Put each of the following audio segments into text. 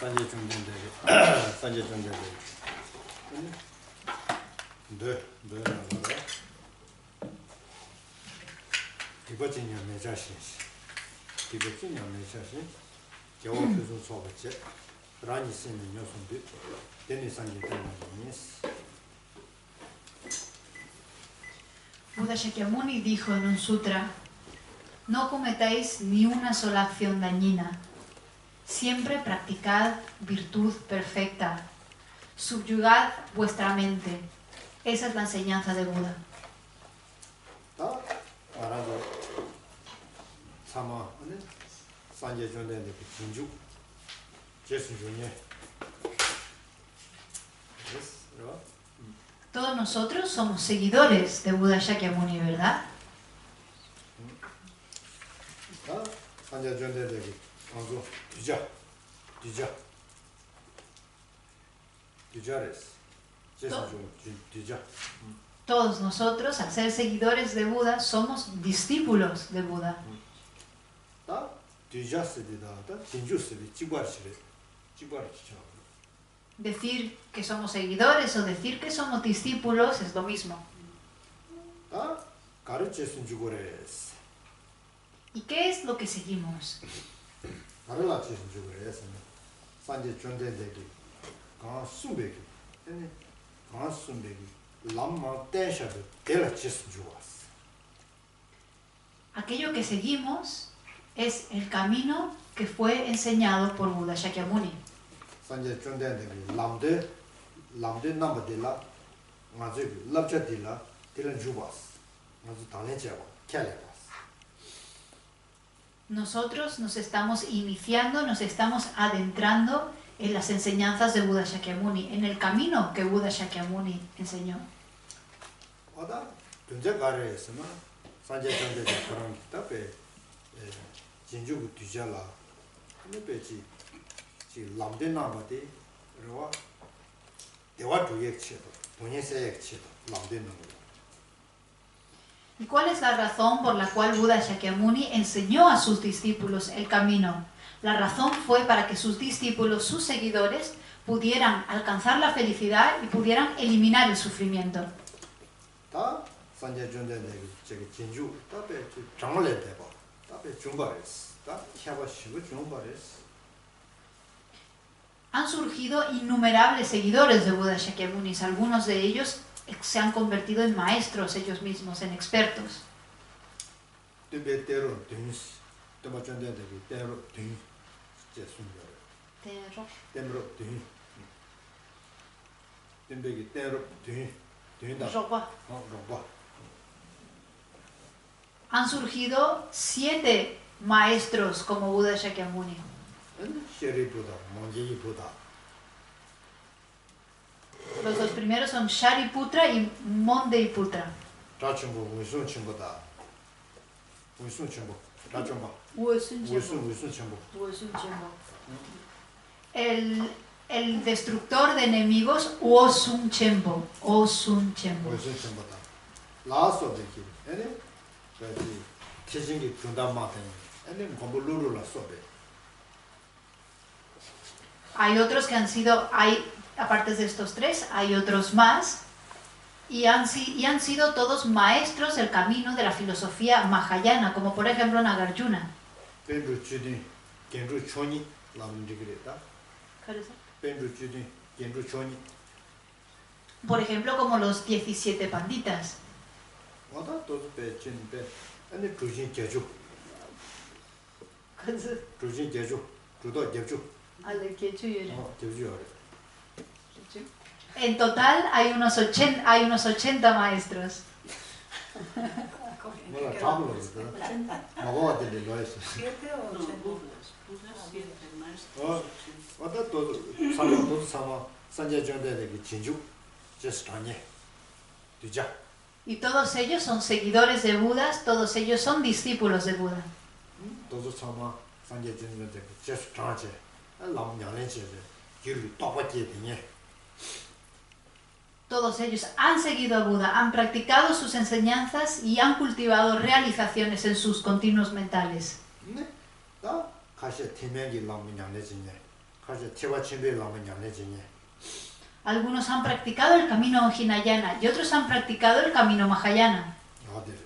산제 중된데 산제 중된데 네 나가다 이거 진짜 내 자신 이거 진짜 내 자신 겨우 표준 수업했지 라니 쓰는 요소인데 되는 산제 때문에 Buda Shakyamuni dijo en un sutra: no cometáis ni una sola acción dañina. Siempre practicad virtud perfecta. Subyugad vuestra mente. Esa es la enseñanza de Buda. Todos nosotros somos seguidores de Buda Shakyamuni, ¿verdad? Todos nosotros, al ser seguidores de Buda, somos discípulos de Buda. Decir que somos seguidores o decir que somos discípulos es lo mismo. ¿Y qué es lo que seguimos? Aquello que seguimos es el camino que fue enseñado por Buda Shakyamuni. Nosotros nos estamos iniciando, nos estamos adentrando en las enseñanzas de Buda Shakyamuni, en el camino que Buda Shakyamuni enseñó. ¿Y cuál es la razón por la cual Buda Shakyamuni enseñó a sus discípulos el camino? La razón fue para que sus discípulos, sus seguidores, pudieran alcanzar la felicidad y pudieran eliminar el sufrimiento. Han surgido innumerables seguidores de Buda Shakyamuni. Algunos de ellos se han convertido en maestros ellos mismos, en expertos. Han surgido 7 maestros como Buda Shakyamuni. Los dos primeros son Shariputra y Mondeiputra. El destructor de enemigos, Osun Chenpo. Osun Chenpo. Hay otros que han sido, aparte de estos 3, hay otros más, y han sido todos maestros del camino de la filosofía Mahayana, como por ejemplo Nagarjuna. Por ejemplo, como los 17 panditas. En total hay unos 80 maestros. Y todos ellos son seguidores de Buda, todos ellos son discípulos de Buda. Todos ellos han seguido a Buda, han practicado sus enseñanzas y han cultivado realizaciones en sus continuos mentales. 하제 태와 침배라면 양내지니. Algunos han practicado el camino Hinayana y otros han practicado el camino Mahayana. 어디를.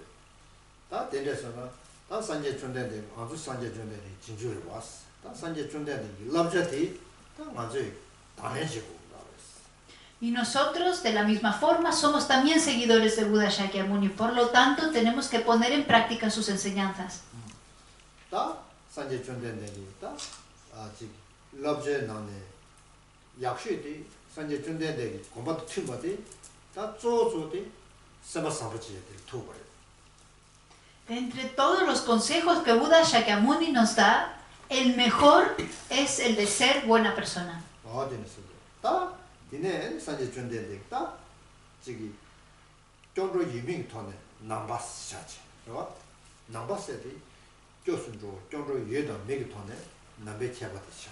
다 된데서나 다 산제 준대데 아주 산제 준대데 진주를 왔어. 다 산제 준대데 랍자티 다 맞아요. 당연시고. Y nosotros, de la misma forma, somos también seguidores de Buda Shakyamuni. Por lo tanto, tenemos que poner en práctica sus enseñanzas. 다 산제 준대데 다 아직 랍제 나네. 약속이 산제 준대데 공부도 튀버데 다 조조데 세바사버지데 투버. Entre todos los consejos que Buda Shakyamuni nos da, el mejor es el de ser buena persona. 어디서 다 디네 산제 준대데 다 지기 좀더 유명이 터네 남바스 샤지. 어? 남바스데 교수도 좀더 예다 메기 터네 남베 캬바티샤.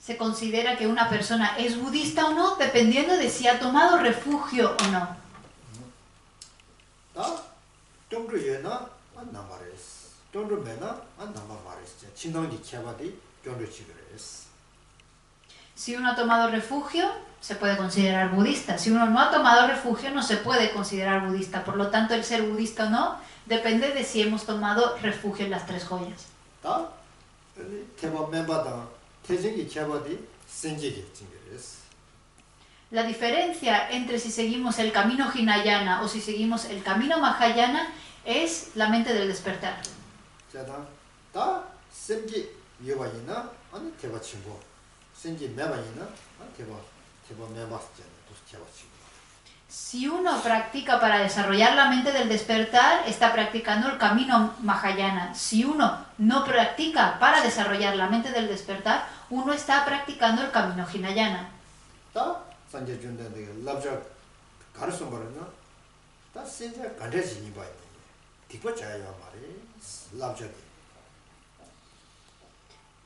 Se considera que una persona es budista o no dependiendo de si ha tomado refugio o no. 다 좀더 예나 안 남바레스. 좀더 메나 안 남바레스. 친동지 캬바디 좀더 지그레스. Si uno ha tomado refugio, se puede considerar budista. Si uno no ha tomado refugio, no se puede considerar budista. Por lo tanto, el ser budista o no depende de si hemos tomado refugio en las tres joyas. 다 태바 멤버다 태진기 캬바디 생지기 징그레스. La diferencia entre si seguimos el camino Hinayana o si seguimos el camino Mahayana es la mente del despertar. 자다 다 생기 여바이나 아니 태바 친구 생기 매바이나 아 태바 매바스잖아 또 태바 친구. Si uno practica para desarrollar la mente del despertar, está practicando el camino Mahayana. Si uno no practica para desarrollar la mente del despertar, uno está practicando el camino Hinayana. 다 산제 준대데 랍자 가르쳐 버렸나? 다 생제 간데지니 바이. 디고 자야 말이 랍자디.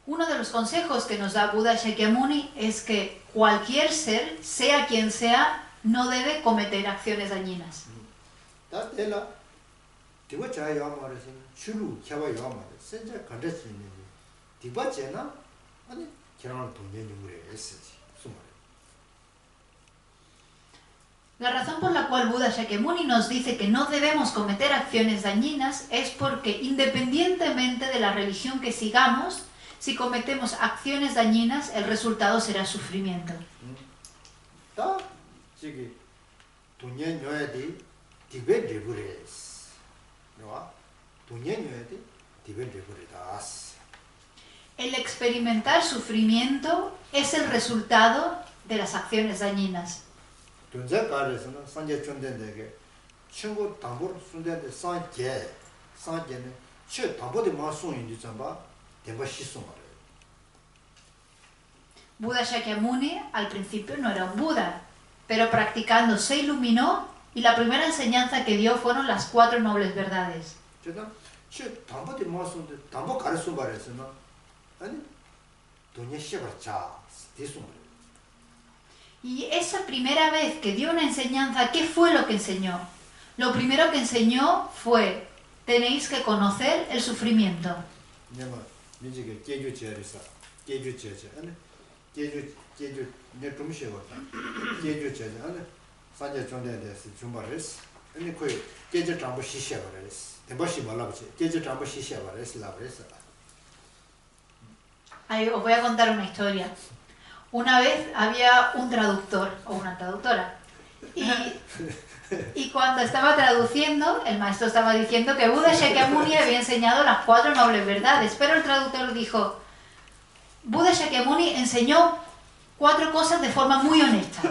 Uno de los consejos que nos da Buda Shakyamuni es que cualquier ser, sea quien sea, no debe cometer acciones dañinas. 다 데라 디고 자야 말에서 주루 캬바 요 말에 생제 간데지니. 디고 제나 아니 결혼을 돈내는 거래 했지. La razón por la cual Buda Shakyamuni nos dice que no debemos cometer acciones dañinas es porque independientemente de la religión que sigamos, si cometemos acciones dañinas, el resultado será sufrimiento. 다 지기 돈내녀야디 디베르브레스. 너 돈내녀야디 디베르브레다스. El experimentar sufrimiento es el resultado de las acciones dañinas. 돈자 가르에서는 산제 준대데게 친구 담보를 순대데 산제는 최 담보데 마송인지 잠바 대바 시송 말이에요. Buda Shakyamuni al principio no era un Buda, pero practicando se iluminó y la primera enseñanza que dio fueron las 4 nobles verdades. 제가 최 담보데 마송데 담보 가르쳐 말에서는 아니 돈이 시작자 디송 말이에요. Y esa primera vez que dio una enseñanza, ¿qué fue lo que enseñó? Lo primero que enseñó fue, tenéis que conocer el sufrimiento. 내가 민지게 깨주제리사 깨주제제 아니 깨주 내 좀쉬어왔다 깨주제제 아니 산제 존대데스 준바레스 아니 거기 깨주 잠부 시셔버레스 대바시 말라버지 깨주 잠부 시셔버레스 라브레스. Ahí os voy a contar una historia. Una vez había un traductor o una traductora y cuando estaba traduciendo, el maestro estaba diciendo que Buda Shakyamuni había enseñado las 4 nobles verdades, pero el traductor dijo, Buda Shakyamuni enseñó 4 cosas de forma muy honesta.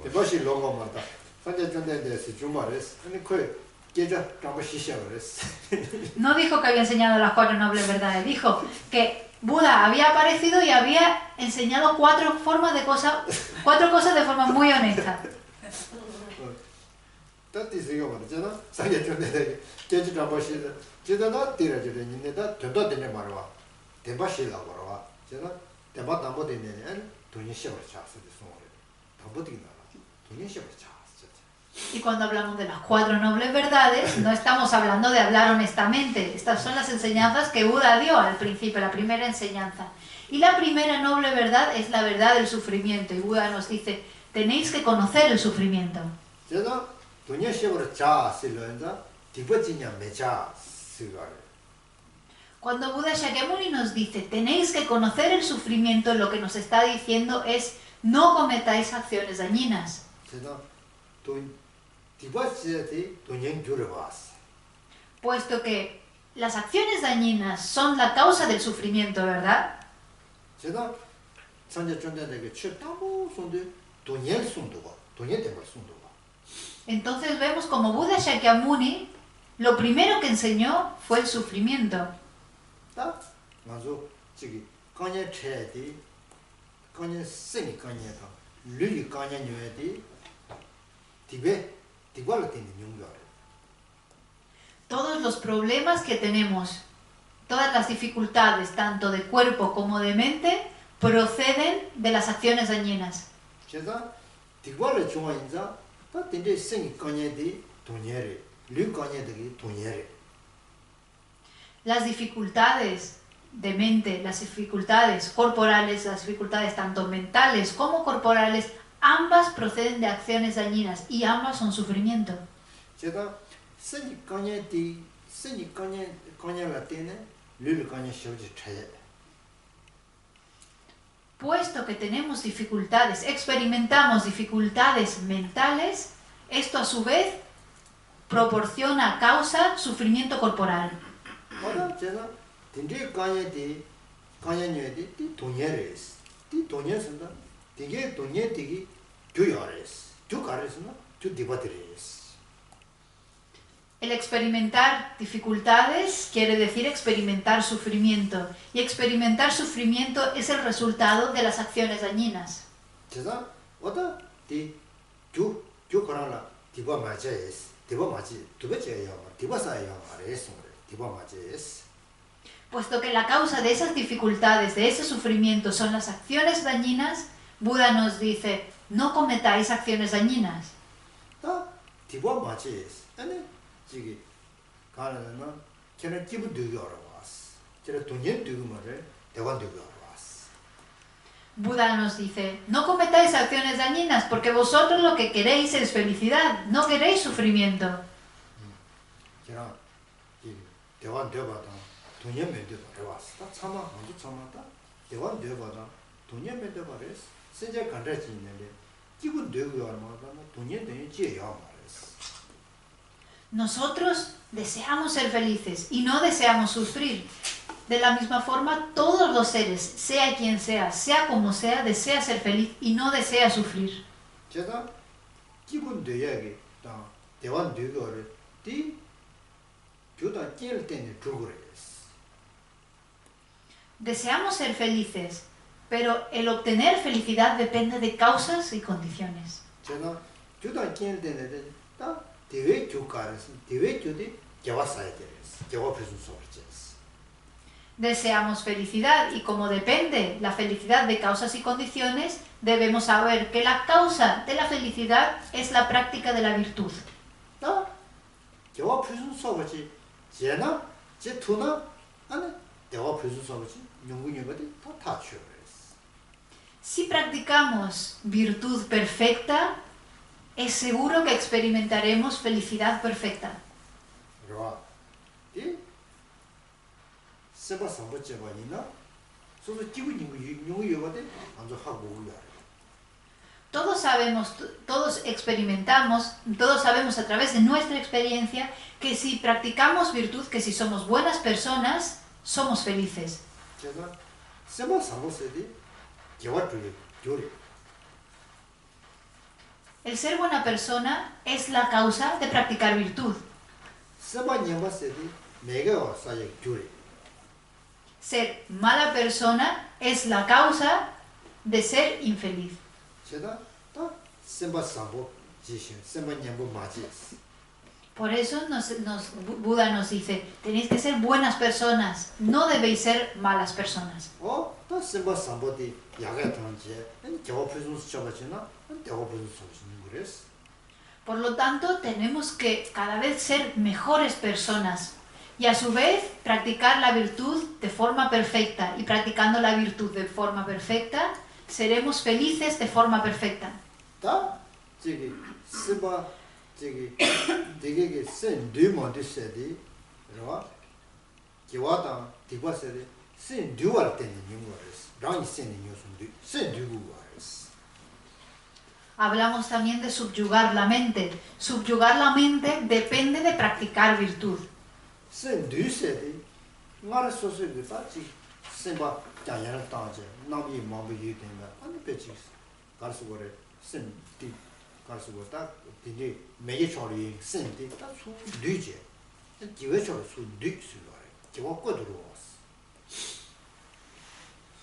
대바시 로고 말다 산제 존대데스 준바레스 아니 거기 깨주 잠부 시셔버레스. No dijo que había enseñado las 4 nobles verdades, dijo que Buda había aparecido y había enseñado 4 cosas de forma muy honesta. 뜻이가 말이잖아. 산제 존대데 깨주 잠부 시셔. 제가 때려주래 있는데 돈도 되네 말아. 대바시라고 말아. 제가 대바 담보 되네. 돈이 시작을 찼어. 돈이 시작을 찼어. Y cuando hablamos de las 4 nobles verdades, no estamos hablando de hablar honestamente. Estas son las enseñanzas que Buda dio al principio, la primera enseñanza. Y la primera noble verdad es la verdad del sufrimiento. Y Buda nos dice, tenéis que conocer el sufrimiento. Cuando Buda Shakyamuni nos dice, tenéis que conocer el sufrimiento, lo que nos está diciendo es, no cometáis acciones dañinas. Puesto que las acciones dañinas son la causa del sufrimiento, ¿verdad? Entonces vemos como Buda Shakyamuni, lo primero que enseñó fue el sufrimiento. Todos los problemas que tenemos, todas las dificultades, tanto de cuerpo como de mente, proceden de las acciones dañinas. Las dificultades de mente, las dificultades corporales, las dificultades tanto mentales como corporales, ambas proceden de acciones dañinas y ambas son sufrimiento. Puesto que tenemos dificultades, experimentamos dificultades mentales, esto a su vez proporciona, causa sufrimiento corporal. El experimentar dificultades quiere decir experimentar sufrimiento, y experimentar sufrimiento es el resultado de las acciones dañinas. Puesto que la causa de esas dificultades, de ese sufrimiento, son las acciones dañinas, Buda nos dice, no cometáis acciones dañinas. Buda nos dice, no cometáis acciones dañinas porque vosotros lo que queréis es felicidad, no queréis sufrimiento. Nosotros deseamos ser felices y no deseamos sufrir. De la misma forma, todos los seres, sea quien sea como sea, desea ser feliz y no desea sufrir. Deseamos ser felices, pero el obtener felicidad depende de causas y condiciones. Deseamos felicidad y como depende la felicidad de causas y condiciones, debemos saber que la causa de la felicidad es la práctica de la virtud. Si practicamos virtud perfecta, es seguro que experimentaremos felicidad perfecta. Todos experimentamos, todos sabemos a través de nuestra experiencia que si practicamos virtud, que si somos buenas personas, somos felices. El ser buena persona es la causa de practicar virtud. Ser mala persona es la causa de ser infeliz. Por eso Buda nos dice, tenéis que ser buenas personas, no debéis ser malas personas. Por lo tanto, tenemos que cada vez ser mejores personas y a su vez practicar la virtud de forma perfecta. Y practicando la virtud de forma perfecta, seremos felices de forma perfecta. 다 저기 스바 저기 되게 센 듀먼데 세디 그러와 기와다 디바세데 센 듀얼 때는 뉴머스 라니 센 뉴스인데 센 듀구와스 Hablamos también de subyugar la mente. Subyugar la mente depende de practicar virtud. 센 듀세데 나라 소소게 사치 센바 자야라 따제 나비 마비 유된다 아니 배치 가르스 거래 센디 가르스 거다 디디 매게 처리 센디 다수 뉘제 기회 처리 수 뉘스로래 기와 거들어왔어.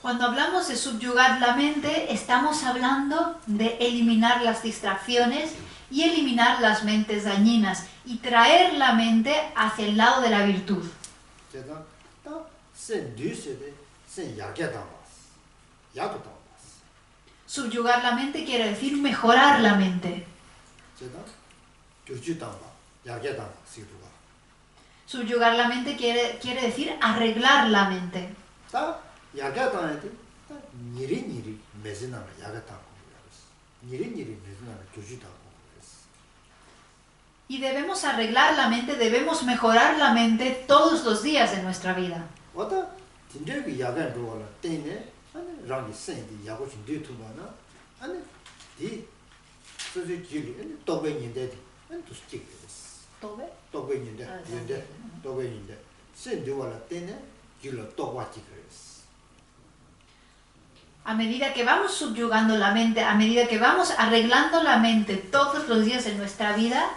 Cuando hablamos de subyugar la mente, estamos hablando de eliminar las distracciones y eliminar las mentes dañinas y traer la mente hacia el lado de la virtud. 제가 다센 뉘세데 센 야게 담았어. 야도 담았어. Subyugar la mente quiere decir mejorar la mente. 제가 교주 담아 야게 담아 시도가. Subyugar la mente quiere decir arreglar la mente. 다 야게 담아야지. 다 니리 매진하면 야게 담고 그랬어. 니리 매진하면 교주 담고 그랬어. Y debemos arreglar la mente, debemos mejorar la mente todos los días de nuestra vida. 왔다 진짜게 야게 들어와라. 때네 아니 랑이 센디 야고 좀 뒤투바나 아니 디 소지 길이 아니 또베인데디 아니 또 스틱です. 또베인데 인데 또베인데 센디와라 때네 길로 또 와지 그랬어. A medida que vamos subyugando la mente, a medida que vamos arreglando la mente todos los días de nuestra vida,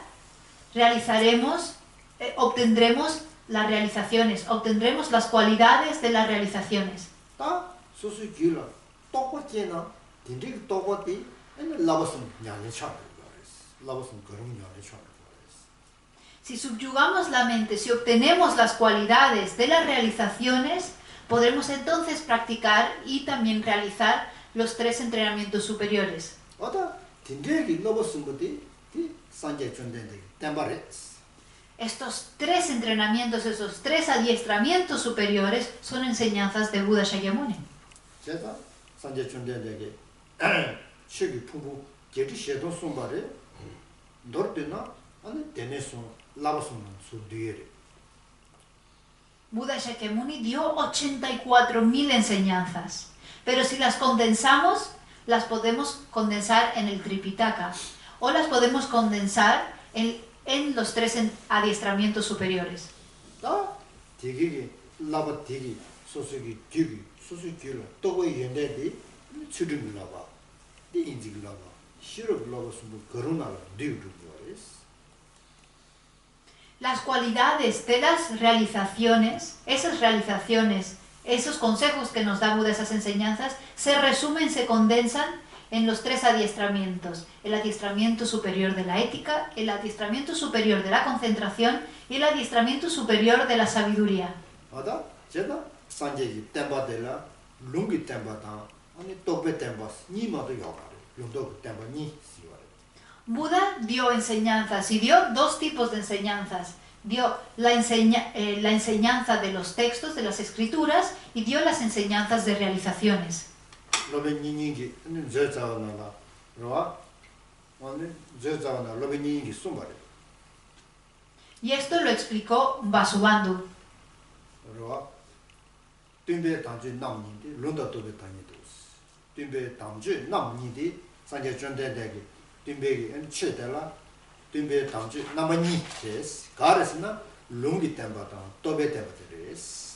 obtendremos las realizaciones, obtendremos las cualidades de las realizaciones. 다 소수 길로 똑같이나 딘디 똑같이 아니 라버슨 냐네 차를 그랬어. 라버슨 그런 냐네 차를 그랬어. Si subyugamos la mente, si obtenemos las cualidades de las realizaciones, podremos entonces practicar y también realizar los 3 entrenamientos superiores. 왔다 딘디 라버슨 것이 디 산제 존된데 템바레스. Estos 3 entrenamientos, esos 3 adiestramientos superiores son enseñanzas de Buda Shakyamuni. 제가 산제 존된데게 시기 풍부 제지 셰도 손바레 너르데나 아니 데네소 라버슨 수디에레. Buda Shakyamuni dio 84.000 enseñanzas, pero si las condensamos, las podemos condensar en el Tripitaka o las podemos condensar en los 3 adiestramientos superiores. 다 되게 라바 되게 소수기 되게 소수기로 또 연대디 추르는 라바 디 인지 라바 싫어 라바 수 그러나 디우르 거레스. Las cualidades de las realizaciones, esos consejos que nos da Buda, esas enseñanzas, se resumen, se condensan en los 3 adiestramientos. El adiestramiento superior de la ética, el adiestramiento superior de la concentración y el adiestramiento superior de la sabiduría. 아다 제가 산제기 템바데라 룽기 템바다 아니 또베 템바스 니마도 요가레 용도 템바니 시와레. Buda dio enseñanzas y dio 2 tipos de enseñanzas. Dio la enseñanza de los textos, de las escrituras, y dio las enseñanzas de realizaciones. 로베니니기 저자나라 로아 아니 저자나 로베니니기 숨바레. Y esto lo explicó Vasubandhu. 로아 띵베 단지 남니데 론다도베 다니도스. 띵베 단지 남니데 산제 존데데기 띵베기 엔체데라 띵베 단지 남니 데스 가르스나 룽기 템바다 토베 템바데스.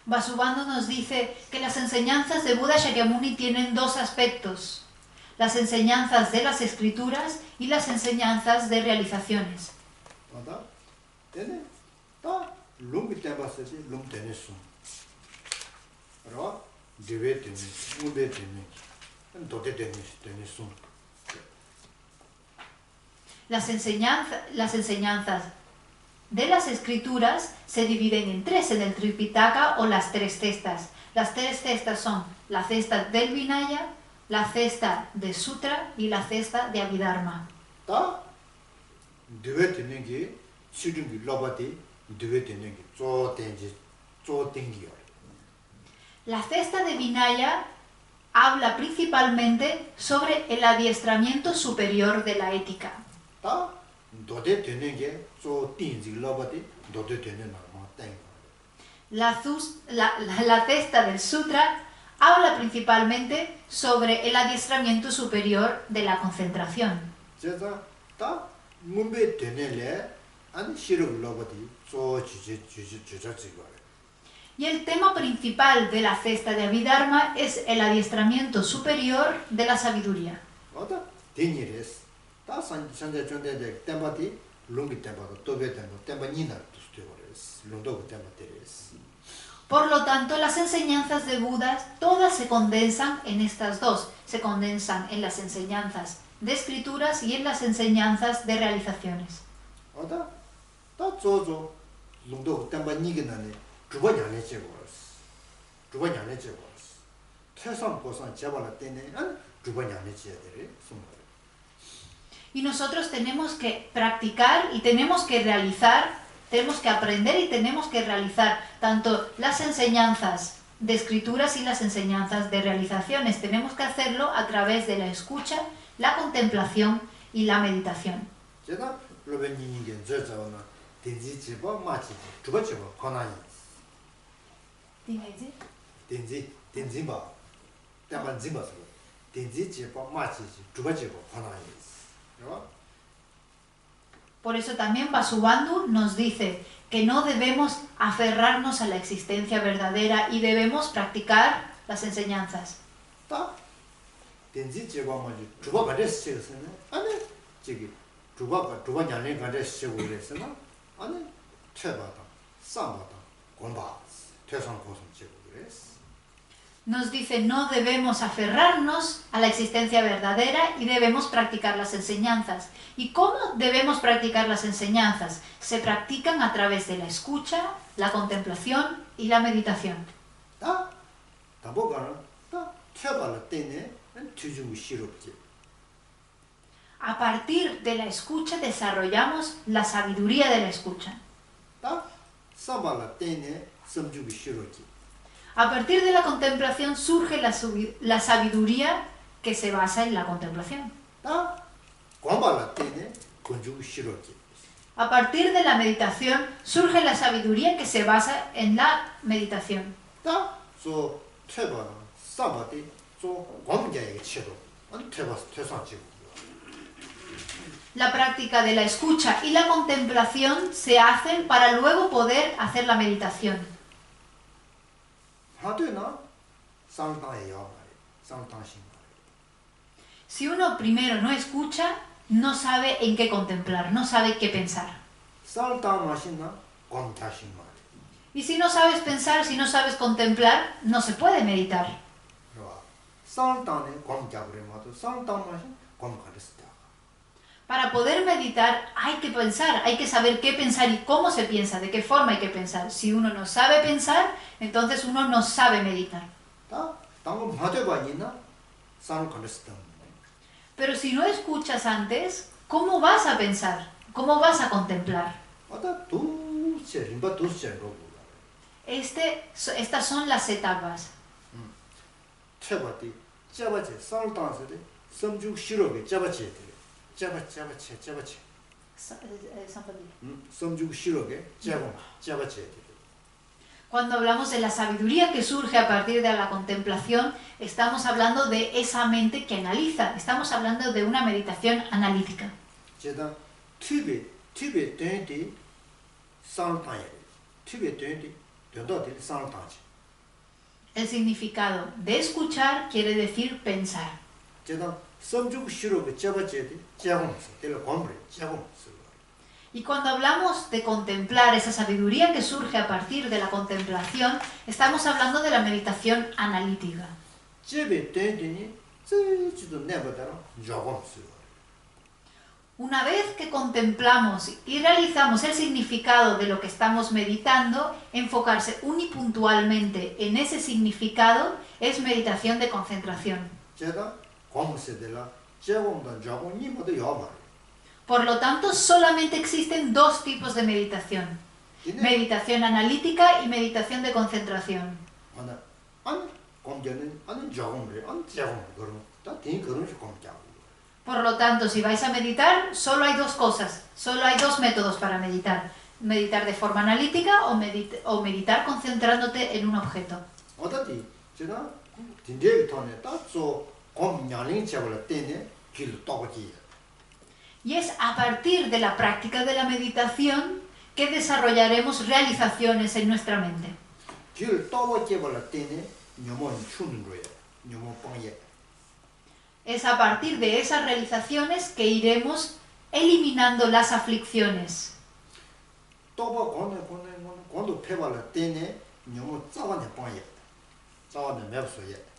Vasubandhu nos dice que las enseñanzas de Buda Shakyamuni tienen 2 aspectos: las enseñanzas de las escrituras y las enseñanzas de realizaciones. 맞아? 되네? 다 룽기 템바스지 룽 되네스. 알아? 디베 되네. 무베 되네. 도데 되네스. Las enseñanzas de las escrituras se dividen en 3 en el Tripitaka o las 3 cestas. Las 3 cestas son la cesta del Vinaya, la cesta de Sutra y la cesta de Abhidharma. 다 되게 되는 게 시중기 로바티 되게 되는 게 조된지 조된기요. La cesta de Vinaya habla principalmente sobre el adiestramiento superior de la ética. 다 도대 되는 게 조된지 로바티 도대 되는 거 땡. La cesta del Sutra habla principalmente sobre el adiestramiento superior de la concentración. 제가 다 문배 되는래 안 싫어 로바티 조 주저지고. Y el tema principal de la cesta de Abhidharma es el adiestramiento superior de la sabiduría. 어다 데니레스 다 산제 존데데 템바티 롱기 템바도 도베 템바 템바 니나 투스테고레스 롱도 템바 테레스. Por lo tanto, las enseñanzas de Buda todas se condensan en estas dos. Se condensan en las enseñanzas de escrituras y en las enseñanzas de realizaciones. 어다 다 조조 롱도 템바 니게나네 주바냐네 제고스 주바냐네 제고스 태산 보산 제발라 때네 안 주바냐네 제데레 숨말. Y nosotros tenemos que practicar y tenemos que realizar, tenemos que aprender y tenemos que realizar tanto las enseñanzas de escrituras y las enseñanzas de realizaciones. Tenemos que hacerlo a través de la escucha, la contemplación y la meditación. 제가 로벤니니게 저저나 덴지지바 마치 주바지바 권한이 덴지바 때만지바서 덴지지바 마치 주바지바 권한이. Por eso también Vasubandhu nos dice que no debemos aferrarnos a la existencia verdadera y debemos practicar las enseñanzas. Nos dice no debemos aferrarnos a la existencia verdadera y debemos practicar las enseñanzas. ¿Y cómo debemos practicar las enseñanzas? Se practican a través de la escucha, la contemplación y la meditación. A partir de la escucha desarrollamos la sabiduría de la escucha. A partir de la contemplación surge la sabiduría que se basa en la contemplación. A partir de la meditación surge la sabiduría que se basa en la meditación. La práctica de la escucha y la contemplación se hacen para luego poder hacer la meditación. Si uno primero no escucha, no sabe en qué contemplar, no sabe qué pensar. Y si no sabes pensar, si no sabes contemplar, no se puede meditar. Para poder meditar hay que pensar, hay que saber qué pensar y cómo se piensa, de qué forma hay que pensar. Si uno no sabe pensar, entonces uno no sabe meditar. Pero si no escuchas antes, ¿cómo vas a pensar? ¿Cómo vas a contemplar? Estas son las etapas. Cuando hablamos de la sabiduría que surge a partir de la contemplación, estamos hablando de esa mente que analiza, estamos hablando de una meditación analítica. El significado de escuchar quiere decir pensar. Y cuando hablamos de contemplar esa sabiduría que surge a partir de la contemplación, estamos hablando de la meditación analítica. Una vez que contemplamos y realizamos el significado de lo que estamos meditando, enfocarse unipuntualmente en ese significado es meditación de concentración. 제가 공세들라 제공도 저공 님도 요마. Por lo tanto, solamente existen dos tipos de meditación. Meditación analítica y meditación de concentración. 하나 안 공견은 안 저공을 안 제공 그런 다된 그런 식 공장. Por lo tanto, si vais a meditar, solo hay dos cosas, solo hay dos métodos para meditar. Meditar de forma analítica o meditar concentrándote en un objeto. 어디 제가 딘데기 돈에 딱서 공량이 제발 때네 길 떠고지. Y es a partir de la práctica de la meditación que desarrollaremos realizaciones en nuestra mente. 길 떠고지 볼 때네 녀몬 추는 거야. 녀몬 뻥예. Es a partir de esas realizaciones que iremos eliminando las aflicciones. 떠봐 권도 패발 때네 녀몬 짜와네 뻥예. 짜와네 맵소예.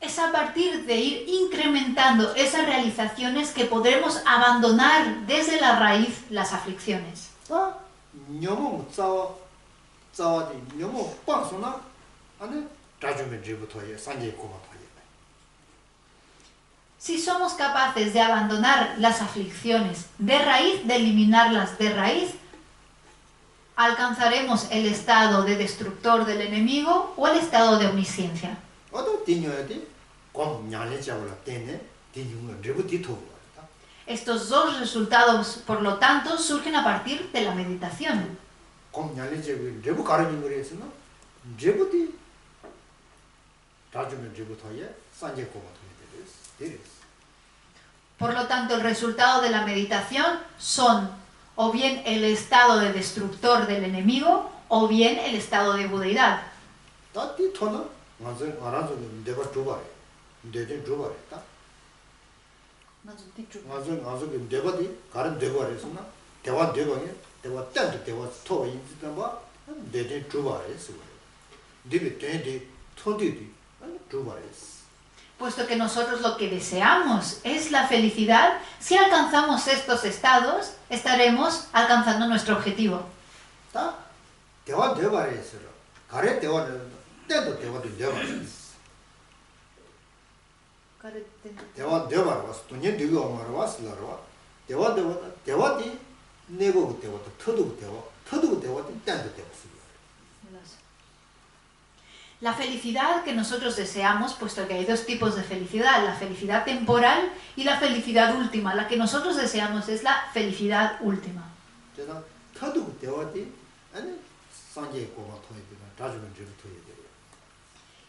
Es a partir de ir incrementando esas realizaciones que podremos abandonar desde la raíz las aflicciones. 아, 녀몬 짜와디 녀몬 뻥소나 안에 자주면 지부터예 산제 고마터예. Si somos capaces de abandonar las aflicciones de raíz, de eliminarlas de raíz, alcanzaremos el estado de destructor del enemigo o el estado de omnisciencia. 어떤 띠녀야디 공량이 잡을 때네 띠녀는 리부티토. Estos dos resultados, por lo tanto, surgen a partir de la meditación. 공량이 잡을 리부 가르는 거에서는 리부티 자주면 리부터예 산제 고마터예 되리스. Por lo tanto, el resultado de la meditación son o bien el estado de destructor del enemigo o bien el estado de budeidad. 다티 토는 맞아 알아서 내가 줘봐요. 내가 줘봐요. 맞아 내가디 가른 대거래서나 대화 대거니 대화 딴도 대화 토 인지도 봐. 내가 줘봐요. 네가 대대 토디디 줘봐요. Puesto que nosotros lo que deseamos es la felicidad, si alcanzamos estos estados, estaremos alcanzando nuestro objetivo. 대화 대화래서 가래 대화는 때도 대화도 대화래서 대화 대화로 와서 돈이 되고 엄마로 왔을라로 대화디 내고 대화도 터도 대화도 때도 대화서. La felicidad que nosotros deseamos, puesto que hay dos tipos de felicidad, la felicidad temporal y la felicidad última. La que nosotros deseamos es la felicidad última.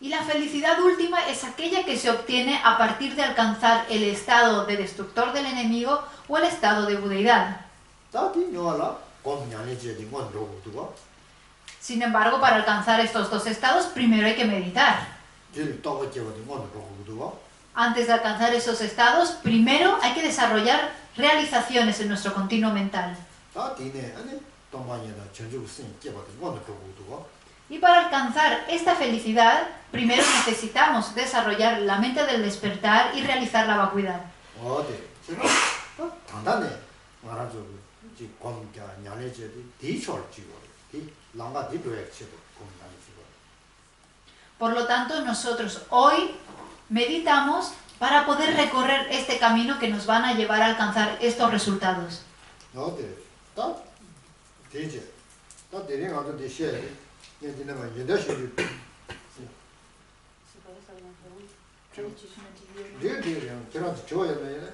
Y la felicidad última es aquella que se obtiene a partir de alcanzar el estado de destructor del enemigo o el estado de budeidad. Sin embargo, para alcanzar estos dos estados, primero hay que meditar. Antes de alcanzar esos estados, primero hay que desarrollar realizaciones en nuestro continuo mental. Y para alcanzar esta felicidad, primero necesitamos desarrollar la mente del despertar y realizar la vacuidad. Por lo tanto, nosotros hoy meditamos para poder recorrer este camino que nos van a llevar a alcanzar estos resultados.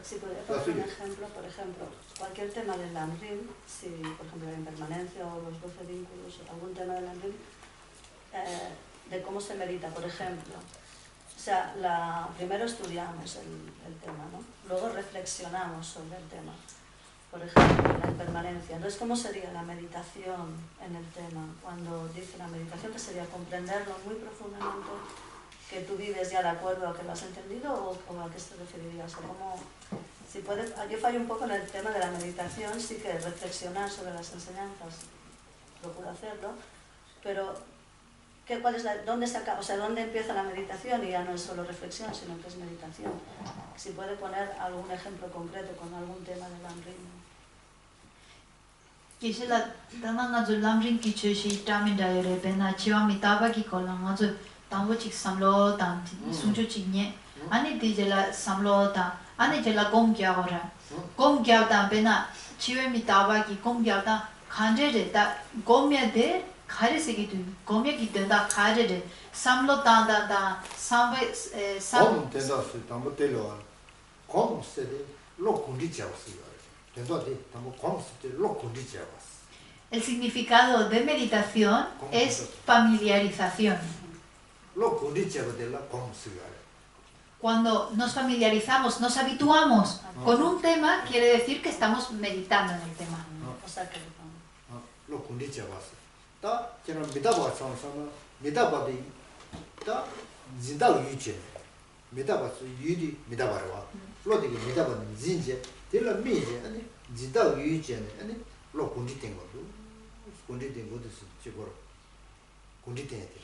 Si podría poner un ejemplo, por ejemplo, cualquier tema del Lamrim, si por ejemplo la impermanencia o los 12 vínculos, algún tema del Lamrim, de cómo se medita, por ejemplo. O sea, primero estudiamos el tema, ¿no? Luego reflexionamos sobre el tema. Por ejemplo, la impermanencia. Entonces, ¿cómo sería la meditación en el tema? Cuando dice la meditación, que sería comprenderlo muy profundamente, que tú vives ya de acuerdo a que lo has entendido o a qué te referirías. O cómo, si puedes, yo fallo un poco en el tema de la meditación, sí que reflexionar sobre las enseñanzas, procuro hacerlo, pero ¿dónde empieza la meditación? Y ya no es solo reflexión, sino que es meditación. Si puede poner algún ejemplo concreto con algún tema del Lamrim. Quisiera dana nga zu Lamrim ki chushi tamin daire bena chiwa mitaba ki kola nga zu tambo chik samlo tam suncho chik nye 아니 디젤라 삼로다 아니 젤라 공기하고라 공기하다 베나 치웨미 다바기 공기하다 간제제다 고메데 가르세기도 고메기 된다 가르레 삼로다다다 삼베 곰 된다스 담보 때려 곰 세데 로군디 잡았어요. 된다데 담보 곰 세데 로군디 잡았어. El significado de meditación es familiarización. 로군디 잡아들라 곰 쓰요. Cuando nos familiarizamos, nos habituamos con un tema, quiere decir que estamos meditando en el tema. O sea que 로군디 잡았어. 다 저는 믿어봐 상상은 믿어봐도 다 진다 유지 믿어봐서 유디 믿어봐라 로디게 믿어봐는 진제 들라 미제 아니 진다 유지네 아니 로군디 된 것도 군디 된 것도 지고로 군디 된 돼.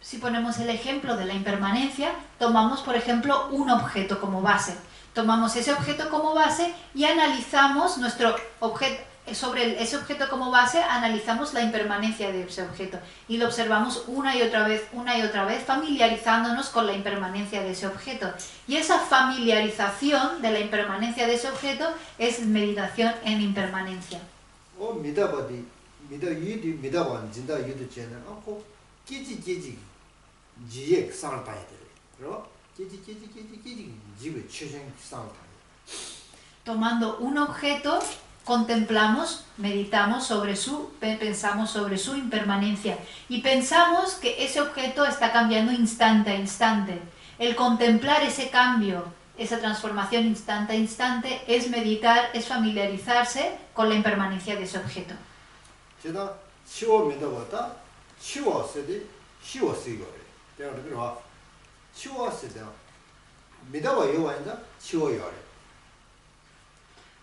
Si ponemos el ejemplo de la impermanencia, tomamos, por ejemplo, un objeto como base. Tomamos ese objeto como base y analizamos nuestro objeto. Sobre ese objeto como base, analizamos la impermanencia de ese objeto. Y lo observamos una y otra vez, familiarizándonos con la impermanencia de ese objeto. Y esa familiarización de la impermanencia de ese objeto es meditación en impermanencia. Tomando un objeto, contemplamos, meditamos pensamos sobre su impermanencia y pensamos que ese objeto está cambiando instante a instante. El contemplar ese cambio, esa transformación instante a instante, es meditar, es familiarizarse con la impermanencia de ese objeto.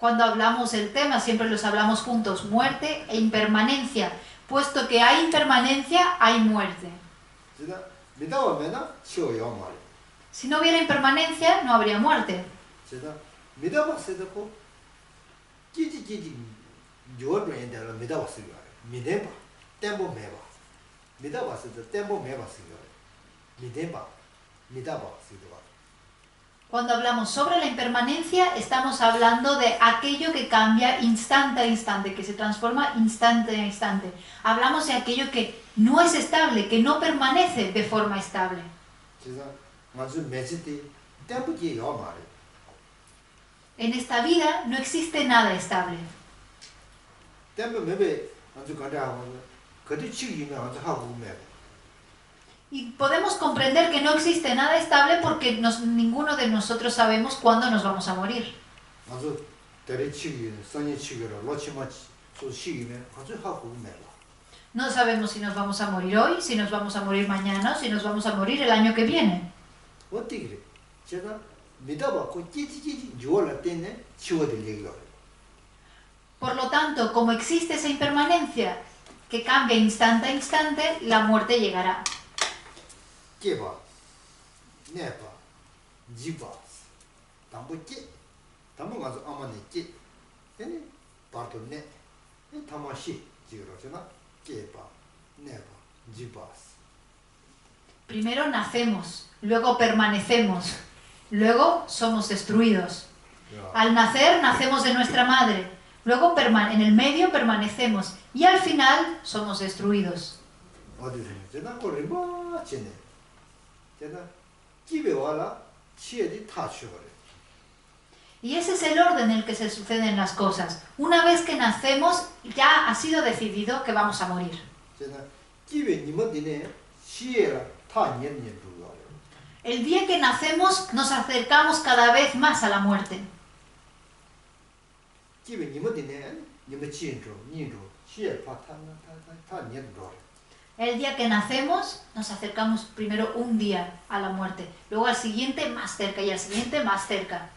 Cuando hablamos del tema, siempre los hablamos juntos, muerte e impermanencia. Puesto que hay impermanencia, hay muerte. Si no hubiera impermanencia, no habría muerte. Cuando hablamos sobre la impermanencia, estamos hablando de aquello que cambia instante a instante, que se transforma instante a instante. Hablamos de aquello que no es estable, que no permanece de forma estable. En esta vida no existe nada estable. Y podemos comprender que no existe nada estable porque ninguno de nosotros sabemos cuándo nos vamos a morir. No sabemos si nos vamos a morir hoy, si nos vamos a morir mañana, si nos vamos a morir el año que viene. Por lo tanto, como existe esa impermanencia que cambia instante a instante, la muerte llegará. Primero nacemos, luego permanecemos, luego somos destruidos. Al nacer, nacemos de nuestra madre, luego en el medio permanecemos y al final somos destruidos. Y ese es el orden en el que se suceden las cosas. Una vez que nacemos, ya ha sido decidido que vamos a morir. El día que nacemos, nos acercamos cada vez más a la muerte. El día que nacemos, nos acercamos primero un día a la muerte, luego al siguiente más cerca y al siguiente más cerca.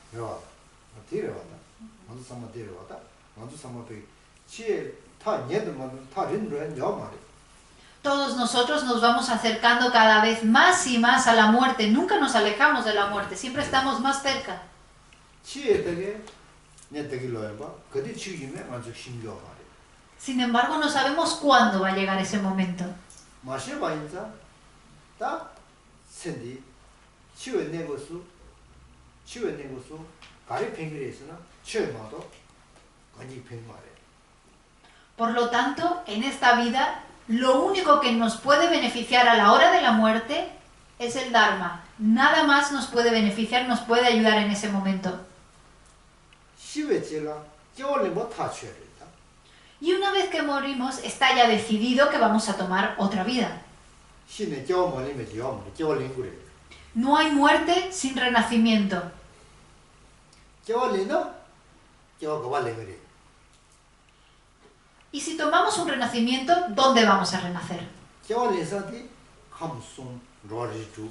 Todos nosotros nos vamos acercando cada vez más y más a la muerte. Nunca nos alejamos de la muerte, siempre estamos más cerca. Sin embargo, no sabemos cuándo va a llegar ese momento. 치외 내고수 가리 팽그리스나 치외마도 간이 팽마래. Por lo tanto, en esta vida, lo único que nos puede beneficiar a la hora de la muerte es el Dharma. Nada más nos puede beneficiar, nos puede ayudar en ese momento. 시외지라 겨울에 뭐 타취해야 Y una vez que morimos, está ya decidido que vamos a tomar otra vida. 신의 겨울 몰리면 겨울인 그래. No hay muerte sin renacimiento. 겨울이나 겨울가 발레 그래. Y si tomamos un renacimiento, ¿dónde vamos a renacer? 겨울에서디 감순 로리주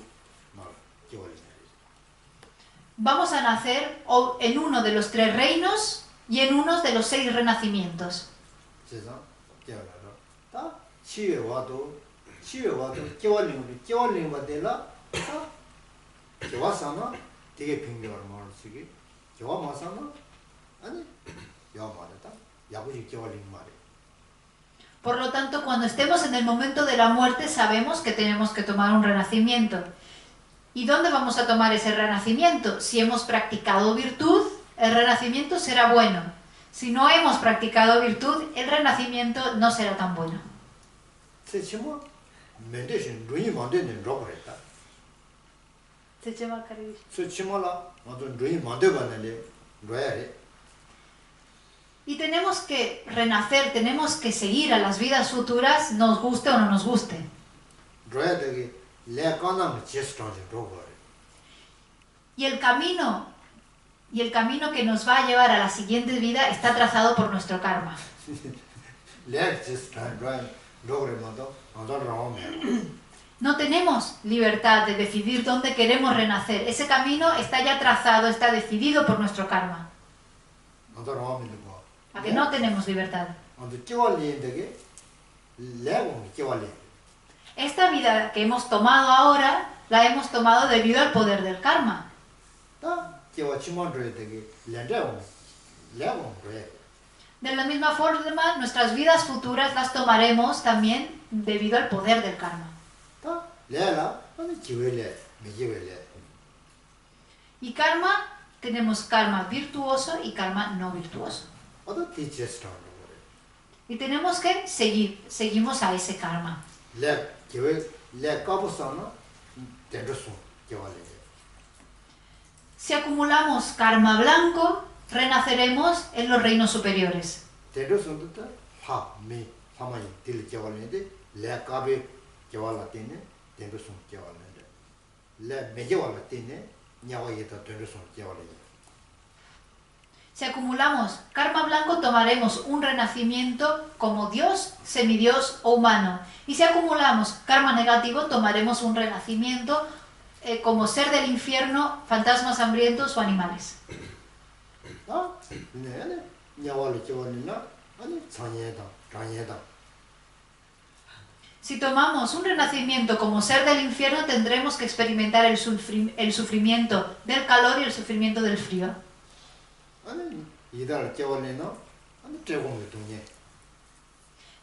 말 겨울이. Vamos a nacer en uno de los 3 reinos y en uno de los 6 renacimientos. 세상 겨울하러 다 치외 와도 겨울인 와들라 겨와사나 되게 빙겨를 말쓰기 겨와 마사나 아니 여 말했다 야부지 겨울인 말이. Por lo tanto, cuando estemos en el momento de la muerte, sabemos que tenemos que tomar un renacimiento. ¿Y dónde vamos a tomar ese renacimiento? Si hemos practicado virtud, el renacimiento será bueno. Si no hemos practicado virtud, el renacimiento no será tan bueno. 세치모 맨데신 루이 만드는 로그랬다. 세치모라 완전 루이 만드가는데 로야래. Y tenemos que renacer, tenemos que seguir a las vidas futuras, nos guste o no nos guste. 로야되게 레카나는 제스트한테 로그래. Y el camino que nos va a llevar a la siguiente vida está trazado por nuestro karma. 레 제스트한 로그래마도 안잘 나오면. No tenemos libertad de decidir dónde queremos renacer. Ese camino está ya trazado, está decidido por nuestro karma. 안잘 나오면 거. ¿A que no tenemos libertad? 안데 겨울인데게 레고 겨울이. Esta vida que hemos tomado ahora, la hemos tomado debido al poder del karma. 다 겨울 치만들에게 레고 그래. De la misma forma, nuestras vidas futuras las tomaremos también debido al poder del karma. 다 레라 아니 기회래 미기회래. Y karma, tenemos karma virtuoso y karma no virtuoso. 어디 디제스트한 거래. Y tenemos que seguimos a ese karma. 레 기회 레 까부사나 된저수 겨울에. Si acumulamos karma blanco, renaceremos en los reinos superiores. 된저수도 파미 파마이 딜 겨울인데 레 까베 겨울라테네 된저수 겨울인데 레 메겨울라테네 냐와이다 된저수 겨울에. Si acumulamos karma blanco, tomaremos un renacimiento como Dios, semidios o humano. Y si acumulamos karma negativo, tomaremos un renacimiento como ser del infierno, fantasmas hambrientos o animales. Si tomamos un renacimiento como ser del infierno, tendremos que experimentar el sufrimiento del calor y el sufrimiento del frío.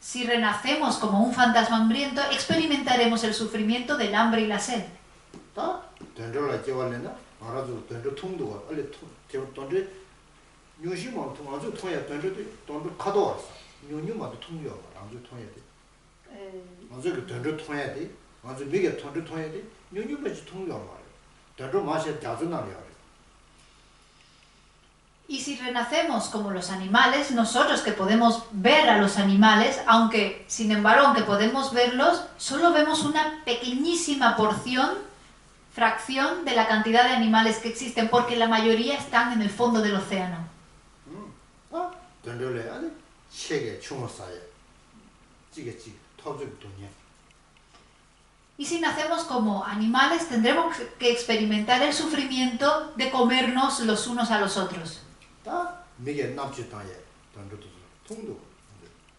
Si renacemos como un fantasma hambriento, experimentaremos el sufrimiento del hambre y la sed. Y si renacemos como los animales, nosotros que podemos ver a los animales, aunque sin embargo, aunque podemos verlos, solo vemos una pequeñísima fracción de la cantidad de animales que existen, porque la mayoría están en el fondo del océano. Y si nacemos como animales, tendremos que experimentar el sufrimiento de comernos los unos a los otros.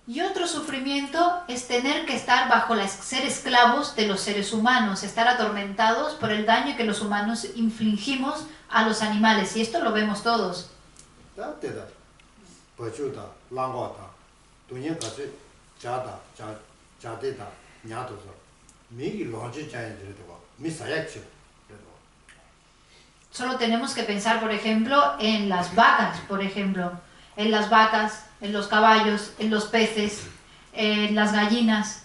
Y otro sufrimiento es tener que estar ser esclavos de los seres humanos, estar atormentados por el daño que los humanos infligimos a los animales. Y esto lo vemos todos. Solo tenemos que pensar, por ejemplo, en las vacas, por ejemplo. En las vacas, en los caballos, en los peces, en las gallinas.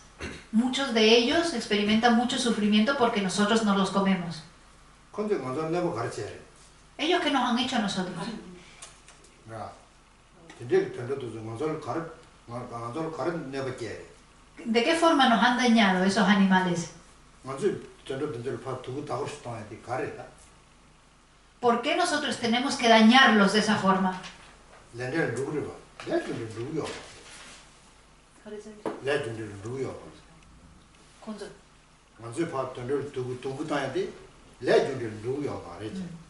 Muchos de ellos experimentan mucho sufrimiento porque nosotros no los comemos. 근데 먼저 내고 가르쳐야 돼. Ellos que nos han hecho a nosotros. 야, 근데 전도도 먼저 가르 내고 게. ¿De qué forma nos han dañado esos animales? 먼저 전도들 파 두고 다고 싶다는 데 가르다. ¿Por qué nosotros tenemos que dañarlos de esa forma? 렌들 누구를 봐. 렌들 누구요? 렌들 누구요? 먼저 파 전도를 두고 다야 돼. 렌들 누구요? 말이지.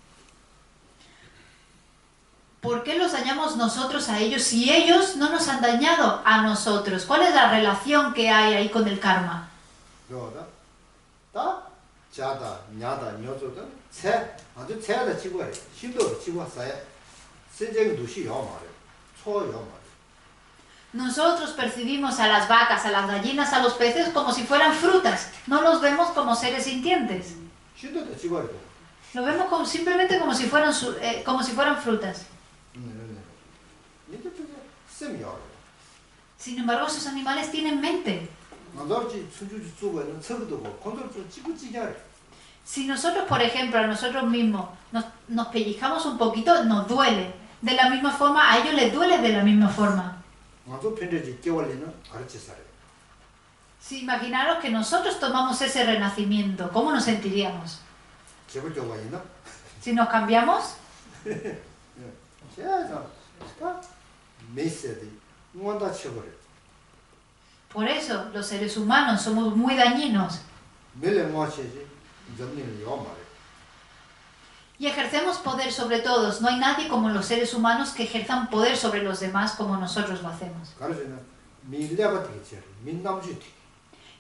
¿Por qué los dañamos nosotros a ellos si ellos no nos han dañado a nosotros? ¿Cuál es la relación que hay ahí con el karma? 그러다. 다 자다, 냐다, 녀조다. 새 아주 새다 치고 해. 신도 치고 왔어요. 세정 두시요 말이야. 초요 말이야. Nosotros percibimos a las vacas, a las gallinas, a los peces como si fueran frutas. No los vemos como seres sintientes. 신도도 치고 해. Lo vemos como, simplemente como si fueran frutas. 이제 쌤이요. Sin embargo, esos animales tienen mente. 나도지 순주지 주고는 서거도 컨트롤 좀 찍고 찍냐. Si nosotros, por ejemplo, a nosotros mismos nos pellizcamos un poquito, nos duele. De la misma forma, a ellos les duele de la misma forma. 나도 편지지 깨월리는 가르치사래. Si imaginaros que nosotros tomamos ese renacimiento, ¿cómo nos sentiríamos? 기분 좋아이나? Si nos cambiamos, 제가 다 메시지 뭔가 쳐버려. por eso los seres humanos somos muy dañinos 매일 뭐하지? 점리는 요 말이야. y ejercemos poder sobre todos. No hay nadie como los seres humanos que ejerzan poder sobre los demás como nosotros lo hacemos. 가르치는 밀려가 되겠지. 민남주티.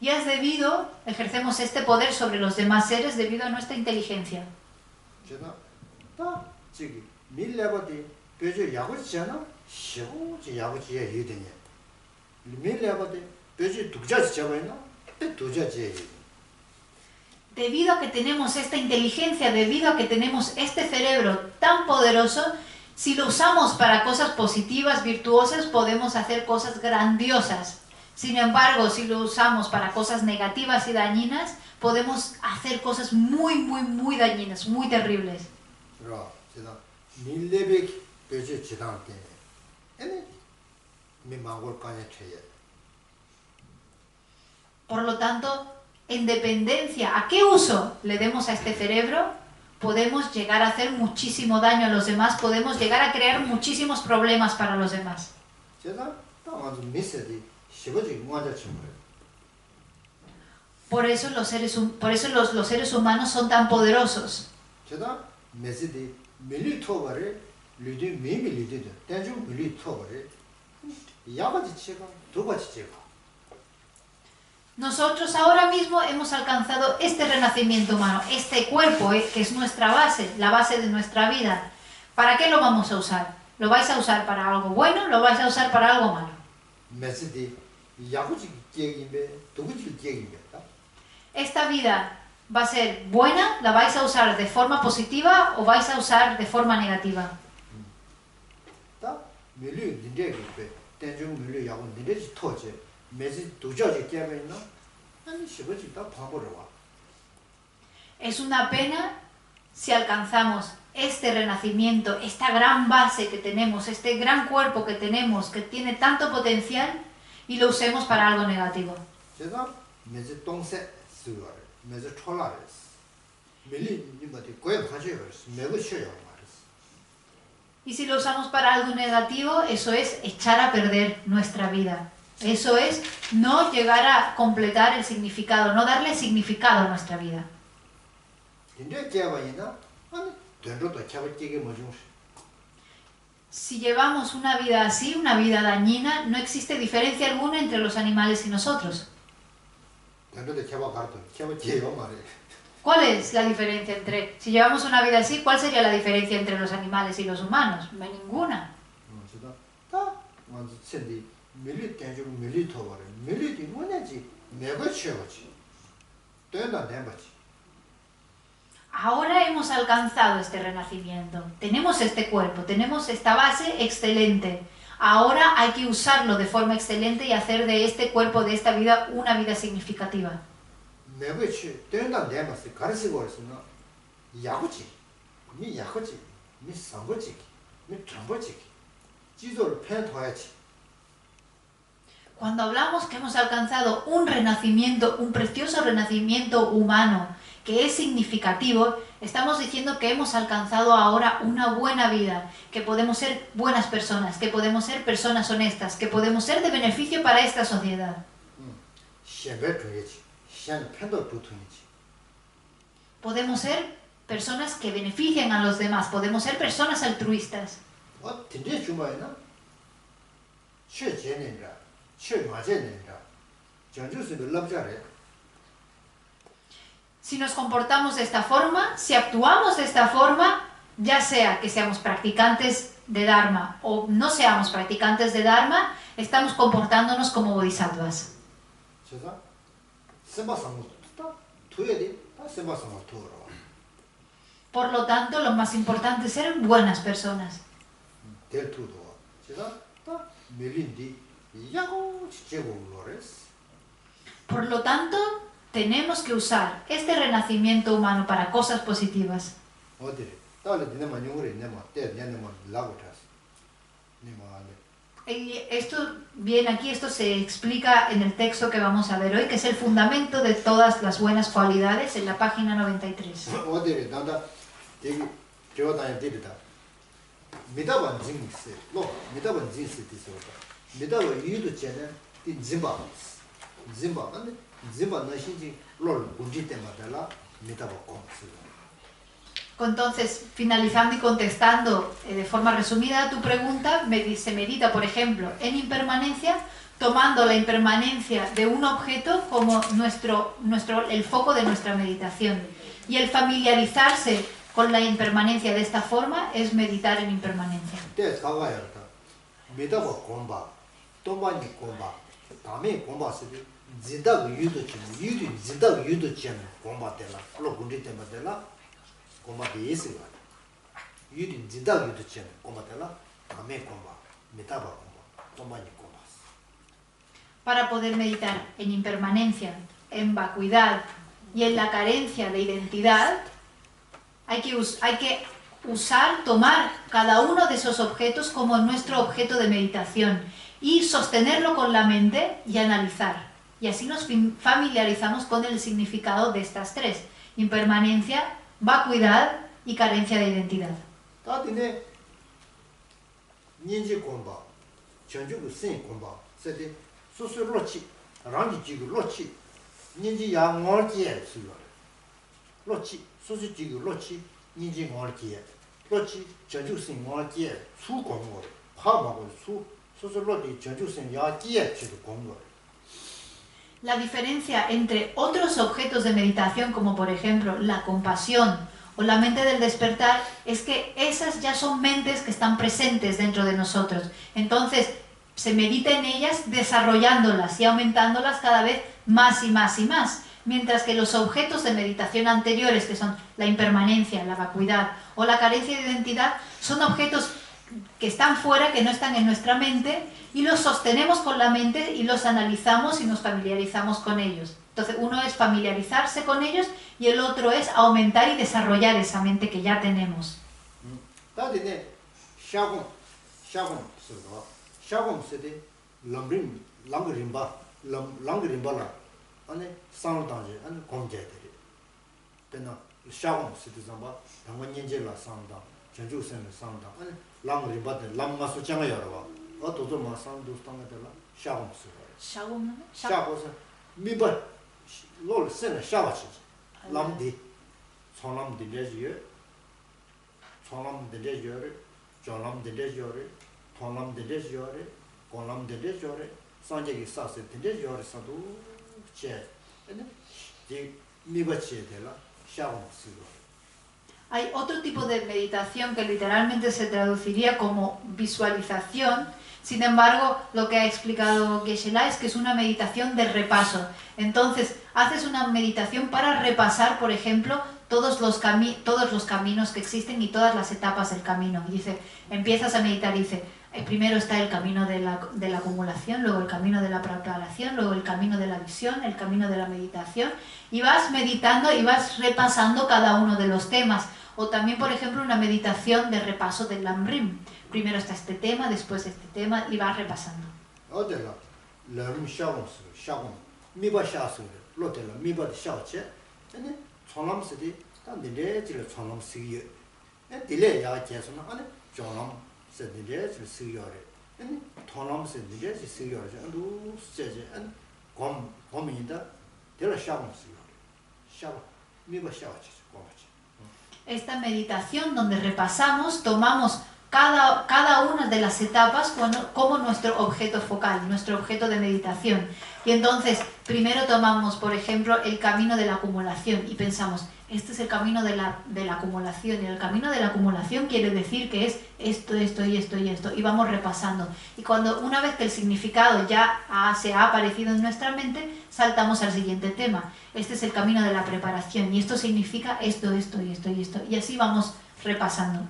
Y es debido, ejercemos este poder sobre los demás seres debido a nuestra inteligencia. 제가 다 저기 밀려가지. 뼈저 야구지잖아. 시고지 야구지에 이되냐. 밀려가지. 뼈저 독자지 잡아이나. 독자지. Debido a que tenemos esta inteligencia, debido a que tenemos este cerebro tan poderoso, si lo usamos para cosas positivas, virtuosas, podemos hacer cosas grandiosas. Sin embargo, si lo usamos para cosas negativas y dañinas, podemos hacer cosas muy, muy, muy dañinas, muy terribles. 그럼 제가 밀레백 뼈저 지당 때문에 에네 민망골 간에 쳐야. Por lo tanto, en dependencia a qué uso le demos a este cerebro, podemos llegar a hacer muchísimo daño a los demás, podemos llegar a crear muchísimos problemas para los demás. 제가 딱 메시지 시고지 뭐하자 친 거예요. Por eso los seres humanos son tan poderosos. 제가 메시지 밀리 토바를 리드 미미 리드 대중 밀리 토바를 야가지 치가 도가지 치가. Nosotros ahora mismo hemos alcanzado este renacimiento humano, este cuerpo que es nuestra base, la base de nuestra vida. ¿Para qué lo vamos a usar? ¿Lo vais a usar para algo bueno? ¿Lo vais a usar para algo malo? 메시지 야구지 계획인데 도구지 계획인데. Esta vida va a ser buena, la vais a usar de forma positiva o vais a usar de forma negativa. 다 밀리 린데게 대중 밀리 야구 린데지 토지 메시지 도저지 깨면은 아니 시고지 다 바보로 와. Es una pena si alcanzamos este renacimiento, esta gran base que tenemos, este gran cuerpo que tenemos, que tiene tanto potencial, y lo usemos para algo negativo. 제가 메시 동세 쓰고 메시 촐라레스 밀리 이거지 고에 가져요. 매고 쉬어요 말이지. Y si lo usamos para algo negativo, eso es echar a perder nuestra vida. Eso es no llegar a completar el significado, no darle significado a nuestra vida. 근데 깨봐이나 아니 된로도 잡을게 뭐지. Si llevamos una vida así, una vida dañina, no existe diferencia alguna entre los animales y nosotros. 된로도 잡아 가도 잡을게요 말이야. ¿Cuál es la diferencia entre, si llevamos una vida así, cuál sería la diferencia entre los animales y los humanos? No hay ninguna. 제가 다 먼저 챈디 밀리 대중 밀리 토버를 밀리디 뭐냐지 내가 쉬어지. 된다 내버지. ahora hemos alcanzado este renacimiento, tenemos este cuerpo, tenemos esta base excelente, ahora hay que usarlo de forma excelente y hacer de este cuerpo, de esta vida, una vida significativa. Cuando hablamos que hemos alcanzado un renacimiento, un precioso renacimiento humano, que es significativo, estamos diciendo que hemos alcanzado ahora una buena vida, que podemos ser buenas personas, que podemos ser personas honestas, que podemos ser de beneficio para esta sociedad. Podemos ser personas que benefician a los demás, podemos ser personas altruistas. Si nos comportamos de esta forma, si actuamos de esta forma, ya sea que seamos practicantes de Dharma o no seamos practicantes de Dharma, estamos comportándonos como bodhisattvas. Por lo tanto, lo más importante es ser buenas personas. Por lo tanto, tenemos que usar este renacimiento humano para cosas positivas. Y esto viene aquí, esto se explica en el texto que vamos a ver hoy, que es el fundamento de todas las buenas cualidades, en la página 93. Entonces, finalizando y contestando de forma resumida a tu pregunta, se medita, por ejemplo, en impermanencia, tomando la impermanencia de un objeto como el foco de nuestra meditación. Y el familiarizarse con la impermanencia de esta forma es meditar en impermanencia. Para poder meditar en impermanencia, en vacuidad y en la carencia de identidad, hay que tomar cada uno de esos objetos como nuestro objeto de meditación y sostenerlo con la mente y analizar. Y así nos familiarizamos con el significado de estas tres: impermanencia, vacuidad y carencia de identidad. La diferencia entre otros objetos de meditación, como por ejemplo la compasión o la mente del despertar, es que esas ya son mentes que están presentes dentro de nosotros. Entonces, se medita en ellas desarrollándolas y aumentándolas cada vez más y más y más. Mientras que los objetos de meditación anteriores, que son la impermanencia, la vacuidad o la carencia de identidad, son objetos que están fuera, que no están en nuestra mente, y los sostenemos con la mente y los analizamos y nos familiarizamos con ellos. Entonces, uno es familiarizarse con ellos y el otro es aumentar y desarrollar esa mente que ya tenemos. Hay otro tipo de meditación que literalmente se traduciría como visualización. Sin embargo, lo que ha explicado Geshe-la es que es una meditación de repaso. Entonces, haces una meditación para repasar, por ejemplo, todos los caminos que existen y todas las etapas del camino. Y dice, empiezas a meditar y dice, primero está el camino de la acumulación, luego el camino de la preparación, luego el camino de la visión, el camino de la meditación, y vas meditando y vas repasando cada uno de los temas. O también, por ejemplo, una meditación de repaso del Lamrim. Primero está este tema, después este tema, y vas repasando. Esta meditación donde repasamos, tomamos cada una de las etapas como nuestro objeto focal, nuestro objeto de meditación. Y entonces, primero tomamos, por ejemplo, el camino de la acumulación y pensamos, este es el camino de la acumulación, y el camino de la acumulación quiere decir que es esto, esto y esto y esto, y vamos repasando. Y una vez que el significado ya se ha aparecido en nuestra mente, saltamos al siguiente tema. Este es el camino de la preparación, y esto significa esto, esto y esto y esto, y así vamos repasando.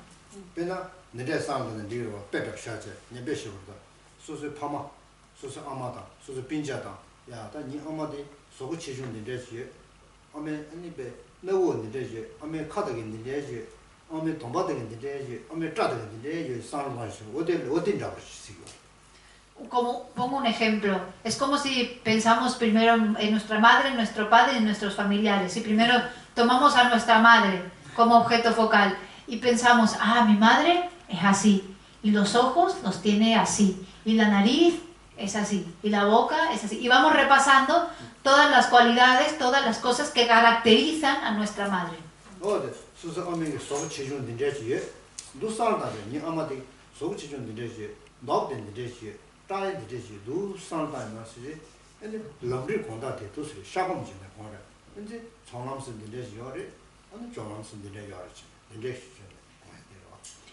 Pongo un ejemplo, es como si pensamos primero en nuestra madre, en nuestro padre y en nuestros familiares. Y primero tomamos a nuestra madre como objeto focal y pensamos, mi madre es así, y los ojos los tiene así, y la nariz es así, y la boca es así. Y vamos repasando todas las cualidades, todas las cosas que caracterizan a nuestra madre.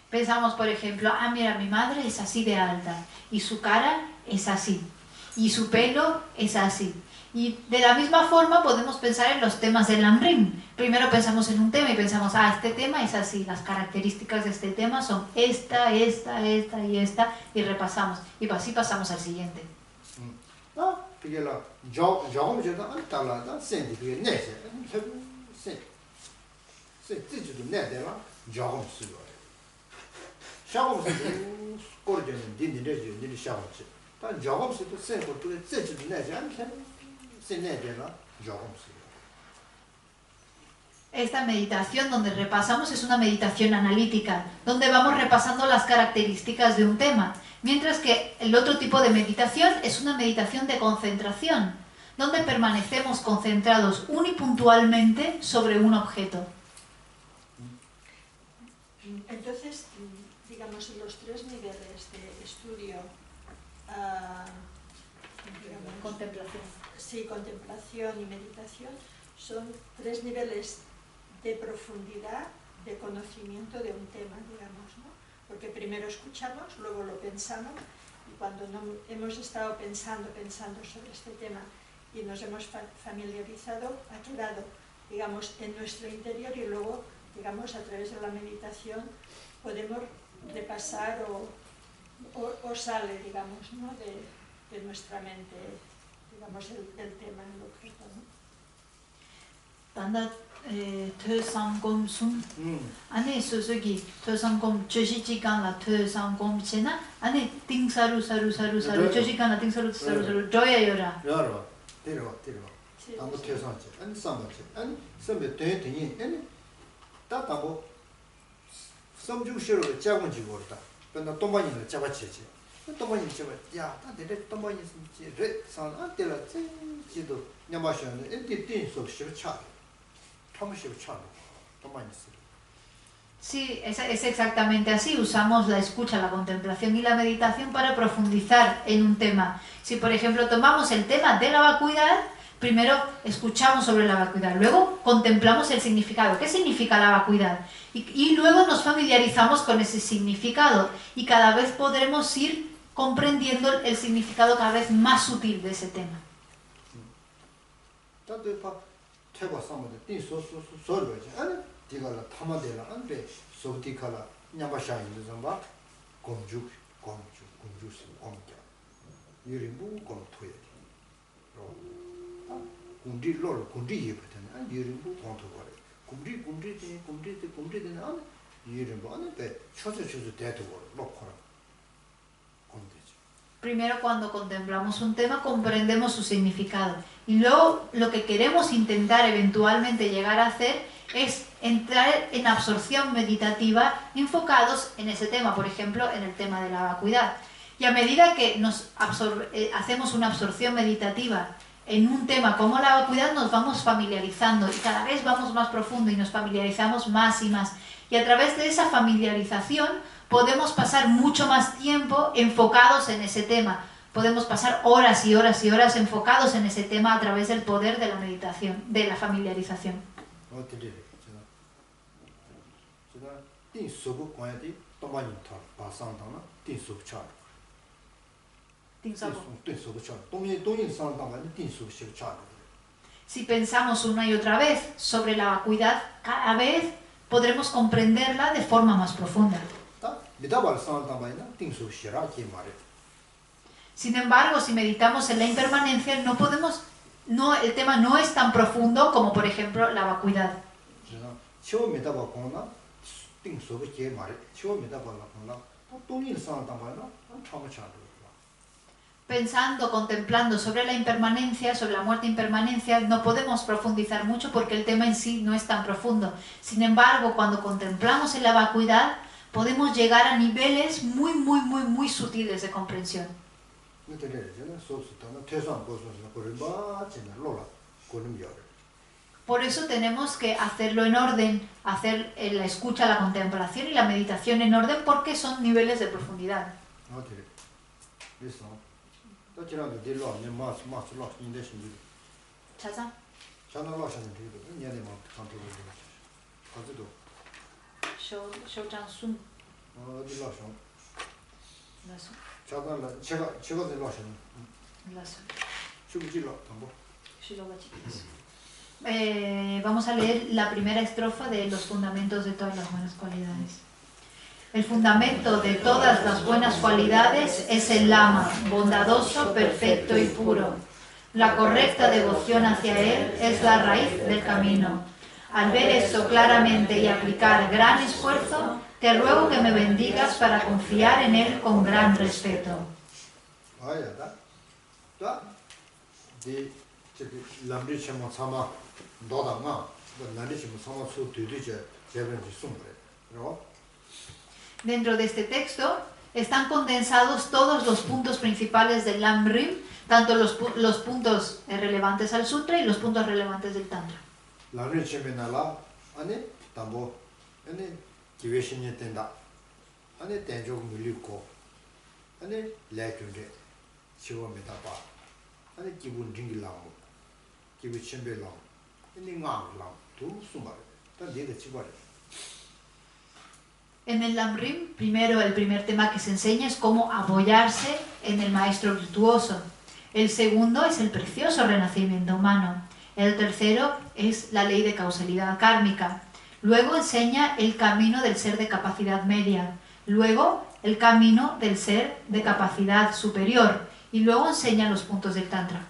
Pensamos, por ejemplo, mira, mi madre es así de alta, y su cara es así, y su pelo es así. Y de la misma forma podemos pensar en los temas del Lamrim. Primero pensamos en un tema y pensamos, este tema es así, las características de este tema son esta y esta, y repasamos. Y así pasamos al siguiente. Esta meditación donde repasamos es una meditación analítica, donde vamos repasando las características de un tema, mientras que el otro tipo de meditación es una meditación de concentración, donde permanecemos concentrados unipuntualmente sobre un objeto. Entonces, digamos, los tres niveles de estudio, Contemplación. Sí, contemplación y meditación, son tres niveles de profundidad, de conocimiento de un tema, digamos, ¿no? Porque primero escuchamos, luego lo pensamos, y cuando hemos estado pensando sobre este tema y nos hemos familiarizado, ha quedado, digamos, en nuestro interior, y luego, digamos, a través de la meditación podemos repasar o sale, digamos, ¿no? de nuestra mente, digamos, el tema, el objeto, ¿no? Tanda tösamgom sun ane susugi tösamgom joshiji-kan la tösamgom chena ane ting saru joshi-kan la ting saru joya yora Tanda tösamche ane sambache ane sambe teni ane ta tambo samju shiro ge jagon ji gorda pena tomani la jaba cheche tomani jaba ya ta de tomani ji re san atela ji do nyama shan enti tin so shi cha. Sí, es exactamente así. Usamos la escucha, la contemplación y la meditación para profundizar en un tema. Si, por ejemplo, tomamos el tema de la vacuidad, primero escuchamos sobre la vacuidad, luego contemplamos el significado. ¿Qué significa la vacuidad? Y luego nos familiarizamos con ese significado y cada vez podremos ir comprendiendo el significado cada vez más sutil de ese tema. 퇴과 삼어도 띠 소소소소로지 아니 디가라 타마데라 안데 소디카라 냐바샤 있는 점바 공주 공주 유림부 공토에 군디 롤 군디 예버든 안 유림부 공토거래 군디 안 유림부 안에 초저 대도거래 놓거라 공대지. Primero, cuando contemplamos un tema, comprendemos su significado. Y luego, lo que queremos intentar eventualmente llegar a hacer es entrar en absorción meditativa enfocados en ese tema, por ejemplo, en el tema de la vacuidad. Y a medida que hacemos una absorción meditativa en un tema como la vacuidad, nos vamos familiarizando y cada vez vamos más profundo y nos familiarizamos más y más. Y a través de esa familiarización podemos pasar mucho más tiempo enfocados en ese tema. Podemos pasar horas y horas y horas enfocados en ese tema a través del poder de la meditación, de la familiarización. Si pensamos una y otra vez sobre la vacuidad, cada vez podremos comprenderla de forma más profunda. Sin embargo, si meditamos en la impermanencia, el tema no es tan profundo como, por ejemplo, la vacuidad. Pensando, contemplando sobre la impermanencia, sobre la muerte e impermanencia, no podemos profundizar mucho porque el tema en sí no es tan profundo. Sin embargo, cuando contemplamos en la vacuidad, podemos llegar a niveles muy sutiles de comprensión. Por eso tenemos que hacerlo en orden, hacer la escucha, la contemplación y la meditación en orden porque son niveles de profundidad. ¿Chaza? Vamos a leer la primera estrofa de los fundamentos de todas las buenas cualidades. El fundamento de todas las buenas cualidades es el Lama, bondadoso, perfecto y puro. La correcta devoción hacia él es la raíz del camino. Al ver esto claramente y aplicar gran esfuerzo, te ruego que me bendigas para confiar en él con gran respeto. Dentro de este texto están condensados todos los puntos principales del Lam-rim, tanto los puntos relevantes al sutra y los puntos relevantes del tantra. En el Lam-rim, primero el primer tema que se enseña es cómo apoyarse en el maestro virtuoso. El segundo es el precioso renacimiento humano. El tercero es la ley de causalidad kármica. Luego enseña el camino del ser de capacidad media. Luego el camino del ser de capacidad superior. Y luego enseña los puntos del tantra.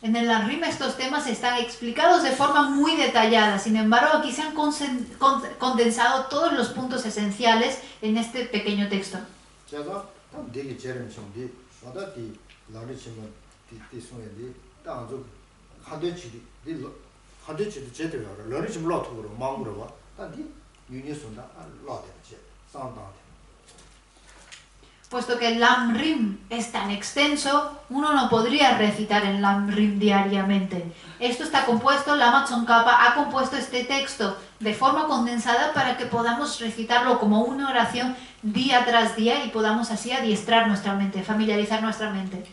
En el Lam-rim estos temas están explicados de forma muy detallada. Sin embargo, aquí se han condensado todos los puntos esenciales en este pequeño texto. Puesto que el Lam-rim es tan extenso, uno no podría recitar el Lam-rim diariamente. Esto está compuesto, Lama Tsongkhapa ha compuesto este texto de forma condensada para que podamos recitarlo como una oración día tras día y podamos así adiestrar nuestra mente, familiarizar nuestra mente.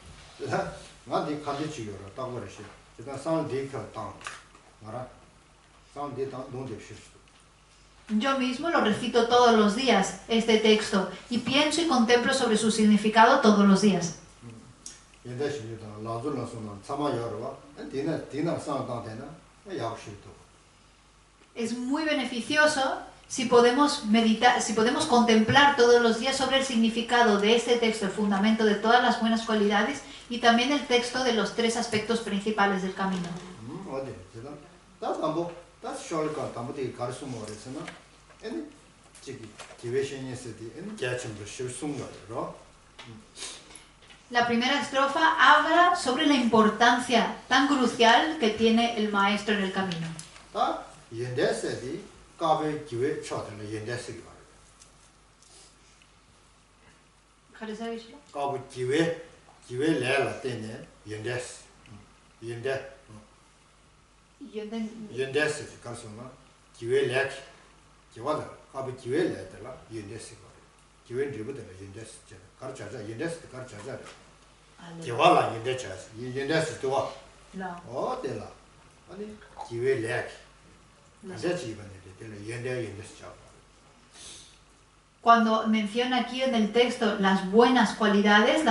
Yo mismo lo recito todos los días, este texto, y pienso y contemplo sobre su significado todos los días. Es muy beneficioso si podemos meditar, si podemos contemplar todos los días sobre el significado de este texto, el fundamento de todas las buenas cualidades, y también el texto de los 3 aspectos principales del camino. La primera estrofa habla sobre la importancia tan crucial que tiene el maestro en el camino. Cuando menciona aquí en el texto las buenas cualidades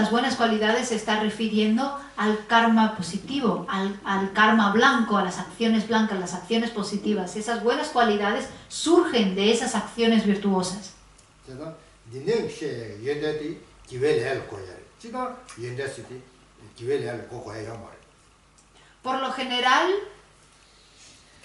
se está refiriendo al karma positivo, al karma blanco, a las acciones blancas, las acciones positivas. Esas buenas cualidades surgen de esas acciones virtuosas. Por lo general,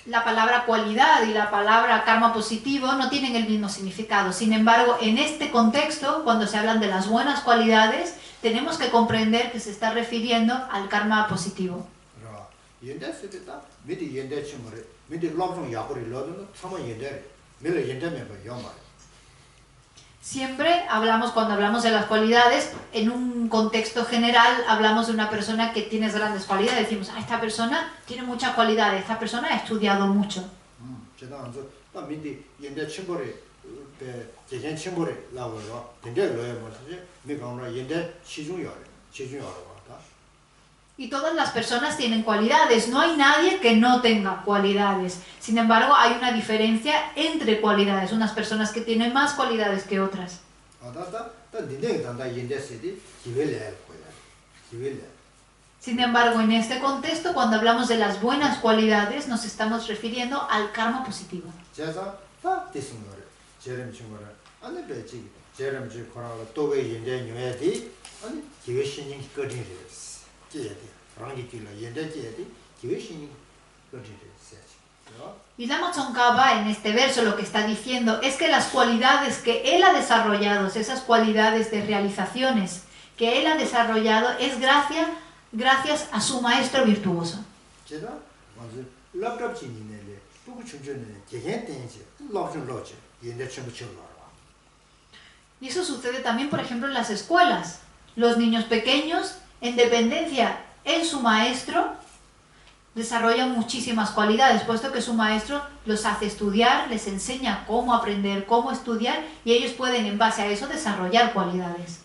la palabra cualidad y la palabra karma positivo no tienen el mismo significado. Sin embargo, en este contexto, cuando se hablan de las buenas cualidades, tenemos que comprender que se está refiriendo al karma positivo. Siempre hablamos, cuando hablamos de las cualidades, en un contexto general, hablamos de una persona que tiene grandes cualidades. Decimos, esta persona tiene muchas cualidades, esta persona ha estudiado mucho. Y todas las personas tienen cualidades, no hay nadie que no tenga cualidades. Sin embargo, hay una diferencia entre cualidades, unas personas que tienen más cualidades que otras. Sin embargo, en este contexto, cuando hablamos de las buenas cualidades, nos estamos refiriendo al karma positivo. Y Lama Tsongkhapa en este verso lo que está diciendo es que las cualidades que él ha desarrollado, esas cualidades de realizaciones que él ha desarrollado, es gracias a su maestro virtuoso. Y eso sucede también, por ejemplo, en las escuelas. Los niños pequeños, en dependencia en su maestro, desarrollan muchísimas cualidades, puesto que su maestro los hace estudiar, les enseña cómo aprender, cómo estudiar, y ellos pueden, en base a eso, desarrollar cualidades.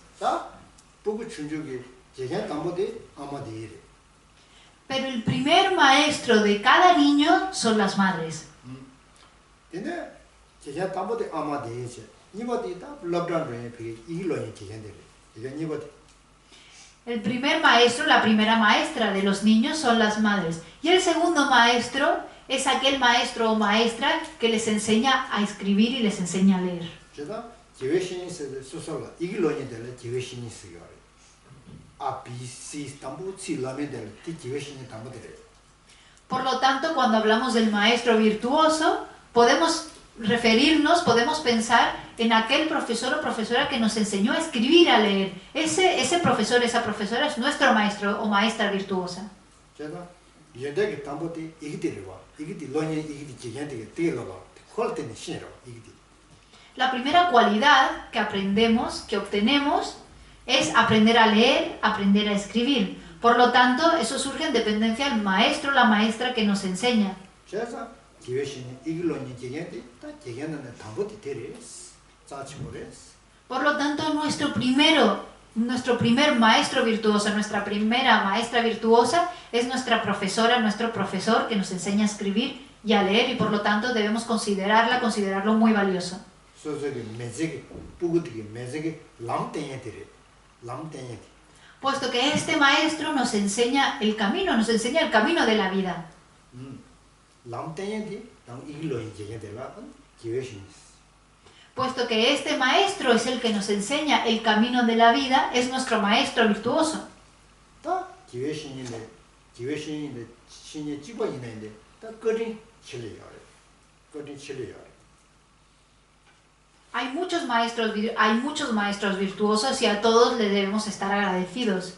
Pero el primer maestro de cada niño son las madres. El primer maestro, la primera maestra de los niños son las madres. Y el segundo maestro es aquel maestro o maestra que les enseña a escribir y les enseña a leer. Por lo tanto, cuando hablamos del maestro virtuoso, podemos referirnos, podemos pensar en aquel profesor o profesora que nos enseñó a escribir, a leer. Ese profesor, esa profesora es nuestro maestro o maestra virtuosa. La primera cualidad que aprendemos, que obtenemos, es aprender a leer, aprender a escribir. Por lo tanto, eso surge en dependencia del maestro o la maestra que nos enseña. Por lo tanto, nuestro primer maestro virtuoso, nuestra primera maestra virtuosa es nuestra profesora, nuestro profesor que nos enseña a escribir y a leer, y por lo tanto debemos considerarlo muy valioso. Puesto que este maestro nos enseña el camino de la vida. Puesto que este maestro es el que nos enseña el camino de la vida, es nuestro maestro virtuoso. Hay muchos maestros virtuosos y a todos les debemos estar agradecidos.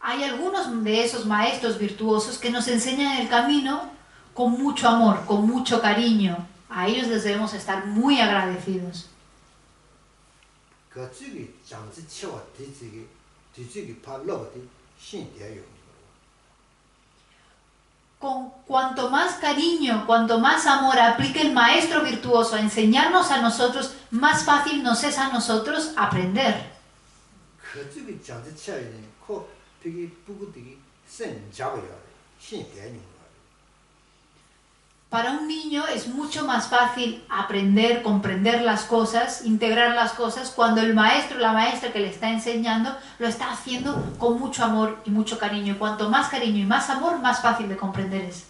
Hay algunos de esos maestros virtuosos que nos enseñan el camino con mucho amor, con mucho cariño. A ellos les debemos estar muy agradecidos. Con cuanto más cariño, cuanto más amor aplique el maestro virtuoso a enseñarnos a nosotros, más fácil nos es a nosotros aprender. Para un niño es mucho más fácil aprender, comprender las cosas, integrar las cosas, cuando el maestro o la maestra que le está enseñando lo está haciendo con mucho amor y mucho cariño. Cuanto más cariño y más amor, más fácil de comprender es.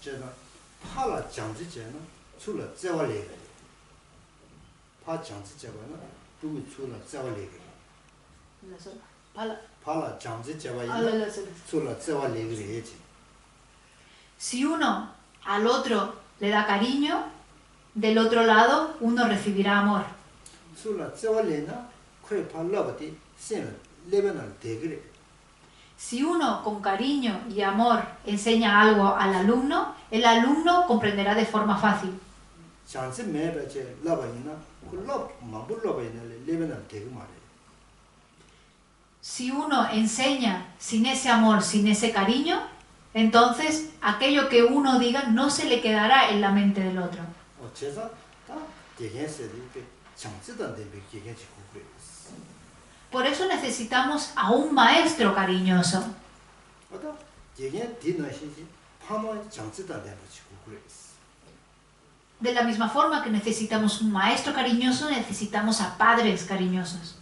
Si uno al otro le da cariño, del otro lado uno recibirá amor. Si uno con cariño y amor enseña algo al alumno, el alumno comprenderá de forma fácil. Si uno enseña sin ese amor, sin ese cariño, entonces aquello que uno diga no se le quedará en la mente del otro. Por eso necesitamos a un maestro cariñoso. De la misma forma que necesitamos un maestro cariñoso, necesitamos a padres cariñosos.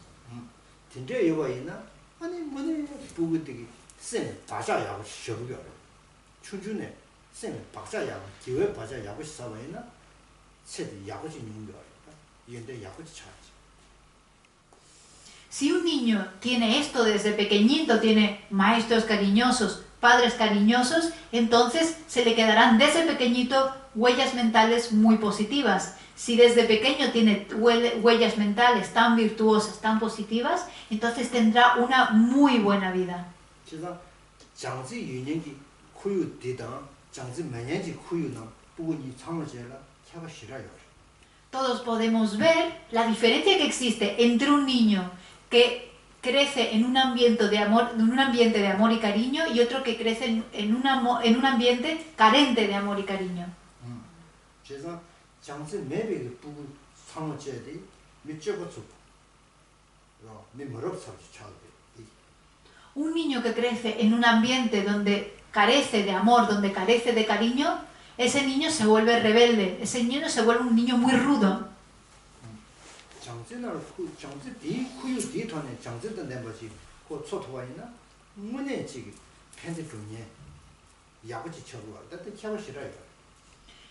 Si un niño tiene esto desde pequeñito, tiene maestros cariñosos, padres cariñosos, entonces se le quedarán desde pequeñito huellas mentales muy positivas. Si desde pequeño tiene huellas mentales tan virtuosas, tan positivas, entonces tendrá una muy buena vida. Todos podemos ver la diferencia que existe entre un niño que crece en un ambiente de amor y cariño y otro que crece en un ambiente carente de amor y cariño. Un niño que crece en un ambiente donde carece de amor, donde carece de cariño, ese niño se vuelve rebelde, ese niño se vuelve un niño muy rudo.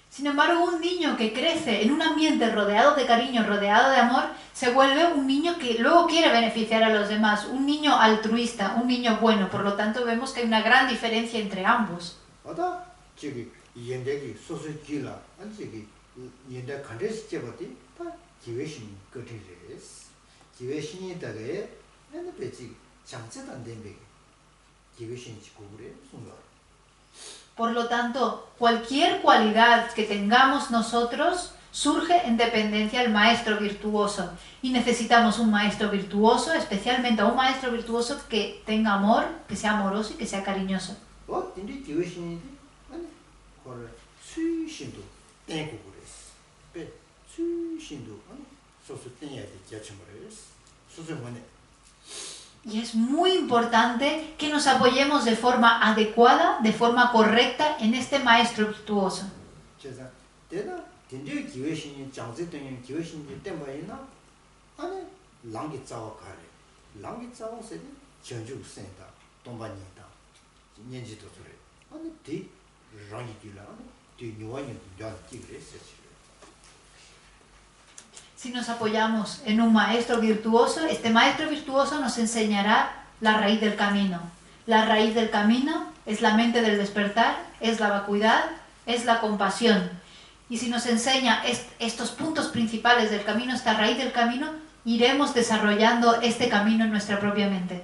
Sin embargo, un niño que crece en un ambiente rodeado de cariño, rodeado de amor, se vuelve un niño que luego quiere beneficiar a los demás, un niño altruista, un niño bueno. Por lo tanto, vemos que hay una gran diferencia entre ambos. Por lo tanto, cualquier cualidad que tengamos nosotros surge en dependencia del maestro virtuoso. Y necesitamos un maestro virtuoso, especialmente a un maestro virtuoso que tenga amor, que sea amoroso y que sea cariñoso. 땡고 그랬어. 배 수신도 소소 땡야지 개침을 소소 뭐네. Y es muy importante que nos apoyemos de forma adecuada, de forma correcta en este maestro virtuoso. 그래서 내가 진짜 기회신이 장제되는 기회신이 때문에나 아니 랑기 짜와 가래. 랑기 짜와 세대 전주 센다. 동반이다. 년지도 그래. 아니 뒤 랑이 길라. 뒤 요원이 야 기그랬어. Si nos apoyamos en un maestro virtuoso, este maestro virtuoso nos enseñará la raíz del camino. La raíz del camino es la mente del despertar, es la vacuidad, es la compasión. Y si nos enseña estos puntos principales del camino, esta raíz del camino, iremos desarrollando este camino en nuestra propia mente.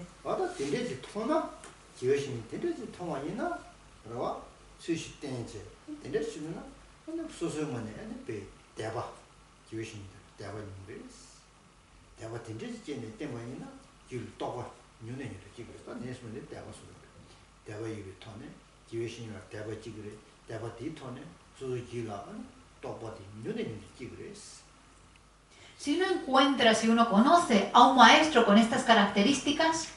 Si uno conoce a un maestro con estas características,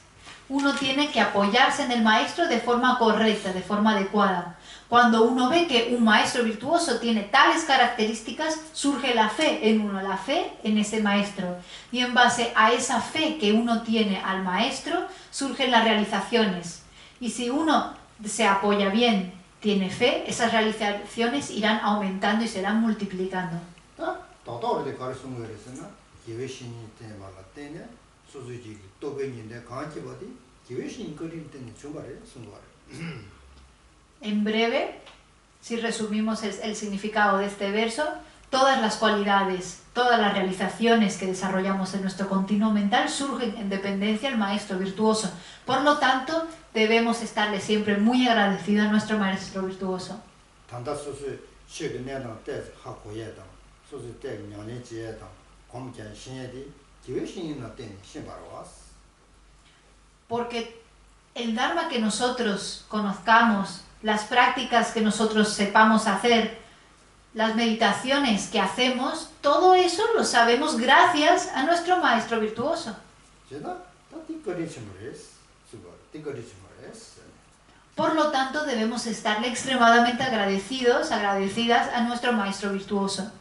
uno tiene que apoyarse en el maestro de forma correcta, de forma adecuada. Cuando uno ve que un maestro virtuoso tiene tales características, surge la fe en uno, la fe en ese maestro. Y en base a esa fe que uno tiene al maestro, surgen las realizaciones. Y si uno se apoya bien, tiene fe, esas realizaciones irán aumentando y se irán multiplicando. En breve, si resumimos el significado de este verso, todas las cualidades, todas las realizaciones que desarrollamos en nuestro continuo mental surgen en dependencia del maestro virtuoso. Por lo tanto, debemos estarle siempre muy agradecidos a nuestro maestro virtuoso. Porque el Dharma que nosotros conozcamos, las prácticas que nosotros sepamos hacer, las meditaciones que hacemos, todo eso lo sabemos gracias a nuestro maestro virtuoso. Por lo tanto, debemos estarle extremadamente agradecidos, agradecidas a nuestro maestro virtuoso.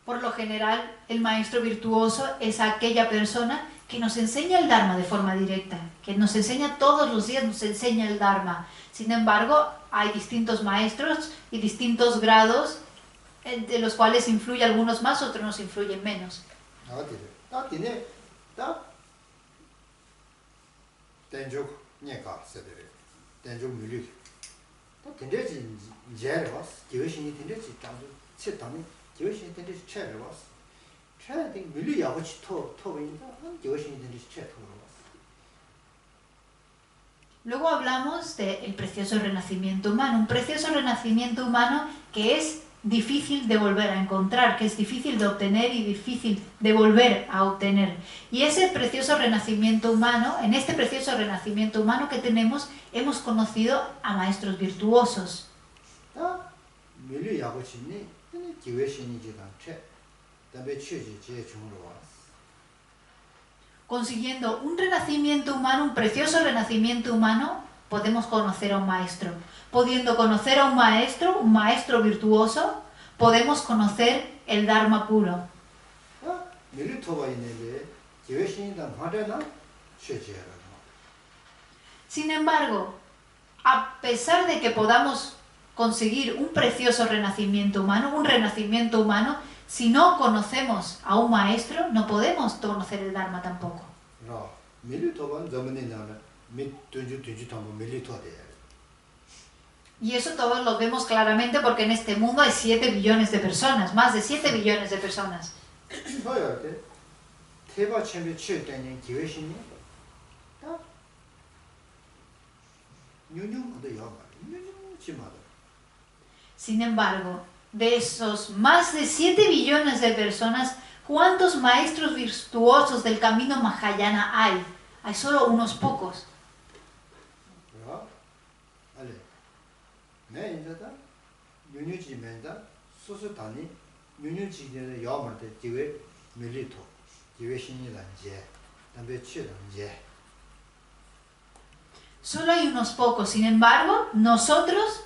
Por lo general, el maestro virtuoso es aquella persona que nos enseña el Dharma de forma directa, que nos enseña todos los días, nos enseña el Dharma. Sin embargo, hay distintos maestros y distintos grados de los cuales influye algunos más, otros nos influyen menos. Luego hablamos del precioso renacimiento humano, un precioso renacimiento humano que es difícil de volver a encontrar, que es difícil de obtener y difícil de volver a obtener. Y ese precioso renacimiento humano, en este precioso renacimiento humano que tenemos, hemos conocido a maestros virtuosos. Consiguiendo un renacimiento humano, un precioso renacimiento humano, podemos conocer a un maestro. Pudiendo conocer a un maestro virtuoso, podemos conocer el Dharma puro. Sin embargo, a pesar de que podamos conseguir un precioso renacimiento humano, si no conocemos a un maestro, no podemos conocer el Dharma tampoco. Y eso todos lo vemos claramente porque en este mundo hay 7 billones de personas, más de 7 billones de personas. Sin embargo, de esos más de 7 billones de personas, ¿cuántos maestros virtuosos del camino Mahayana hay? Hay solo unos pocos. 그래서 알레 네 이제다 윤유지면다 수수단이 윤유지의 야마데 기회 밀리토 기회 신이란 제 담배 취란 제 Solo hay unos pocos. Sin embargo, nosotros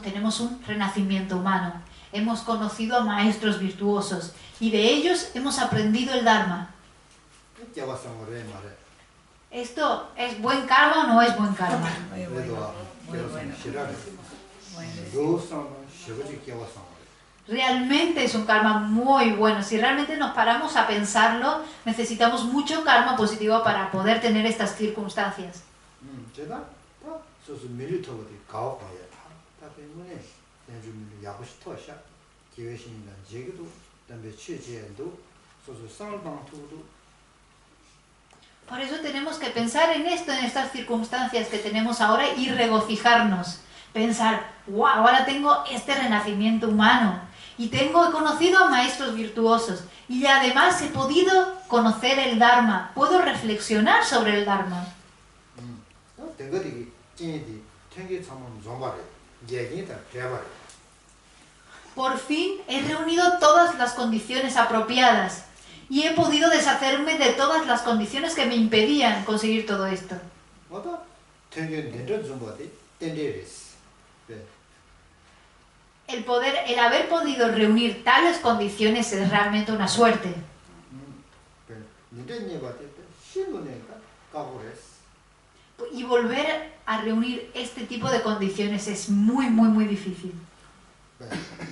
tenemos un renacimiento humano. Hemos conocido a maestros virtuosos y de ellos hemos aprendido el Dharma. 깨와성을 해 말해 ¿Esto es buen karma o no es buen karma? Muy 그래도 bueno, muy bueno. 싫어해 Bueno, 로스는 쉬고지 깨와성을 Realmente es un karma muy bueno. Si realmente nos paramos a pensarlo, necesitamos mucho karma positivo para poder tener estas circunstancias. 제가 다 소소 밀리토거든 가오 거야 다 때문에 내주 야고시토샤 기회 신이란 제기도 담배 취제도 소소 쌍방투도 Por eso tenemos que pensar en esto, en estas circunstancias que tenemos ahora y regocijarnos. Pensar, wow, ahora tengo este renacimiento humano y he conocido a maestros virtuosos y además he podido conocer el Dharma, puedo reflexionar sobre el Dharma. 된거디 끼니디 탱기 참은 좀바래 얘기다 대바래 Por fin he reunido todas las condiciones apropiadas y he podido deshacerme de todas las condiciones que me impedían conseguir todo esto. 뭐다 탱기 내려 좀바디 땡데리스 El haber podido reunir tales condiciones es realmente una suerte. 내려니 바디 신도네가 까고레스 Y volver a reunir este tipo de condiciones es muy, muy, muy difícil.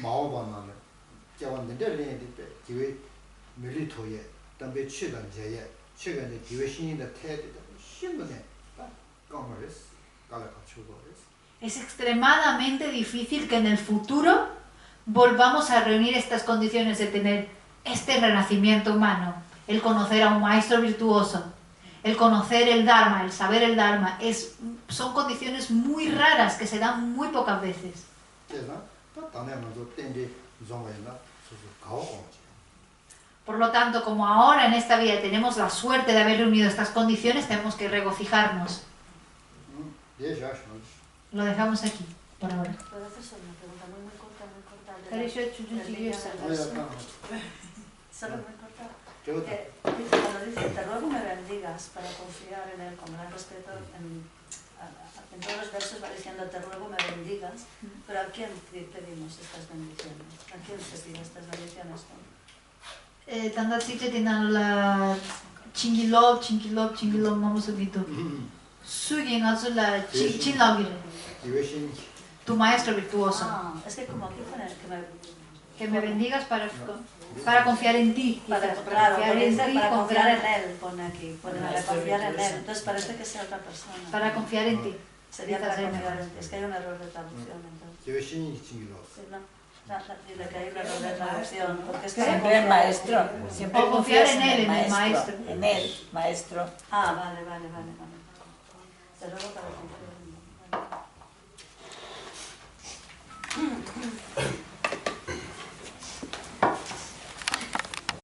마오바나네 제가 내려니 기회 밀리토에 담배 취단 제에 최근에 기회 신인의 태도도 신도네 까고레스 까라가 추고레스 Es extremadamente difícil que en el futuro volvamos a reunir estas condiciones de tener este renacimiento humano, el conocer a un maestro virtuoso, el conocer el Dharma, el saber el Dharma, son condiciones muy raras que se dan muy pocas veces. Por lo tanto, como ahora en esta vida tenemos la suerte de haber reunido estas condiciones, tenemos que regocijarnos. Lo dejamos aquí, por ahora. ¿Puedo hacer solo una pregunta muy corta, muy corta? Solo muy corta. Cuando dice, te ruego me bendigas para confiar en él con gran respeto, en todos los versos va diciendo, te ruego me bendigas, pero ¿a quién pedimos estas bendiciones? ¿A quién se pide estas bendiciones? Tanda chiche tinan la chingilop, vamos a decir. Sugin azul la chinlaugire. Tu maestro virtuoso. Ah, es que como aquí pone Que me bendigas para confiar en ti. Para confiar en él, pone aquí, para confiar en él. Entonces parece que sea otra persona. Para confiar en ti. Sería para confiar en ti. Es que hay un error de traducción entonces. Sí, no, dile que hay un error de traducción. Porque siempre el maestro. Siempre o confiar en él, el en el maestro. En él, maestro. Ah, vale. Te ruego para confiar.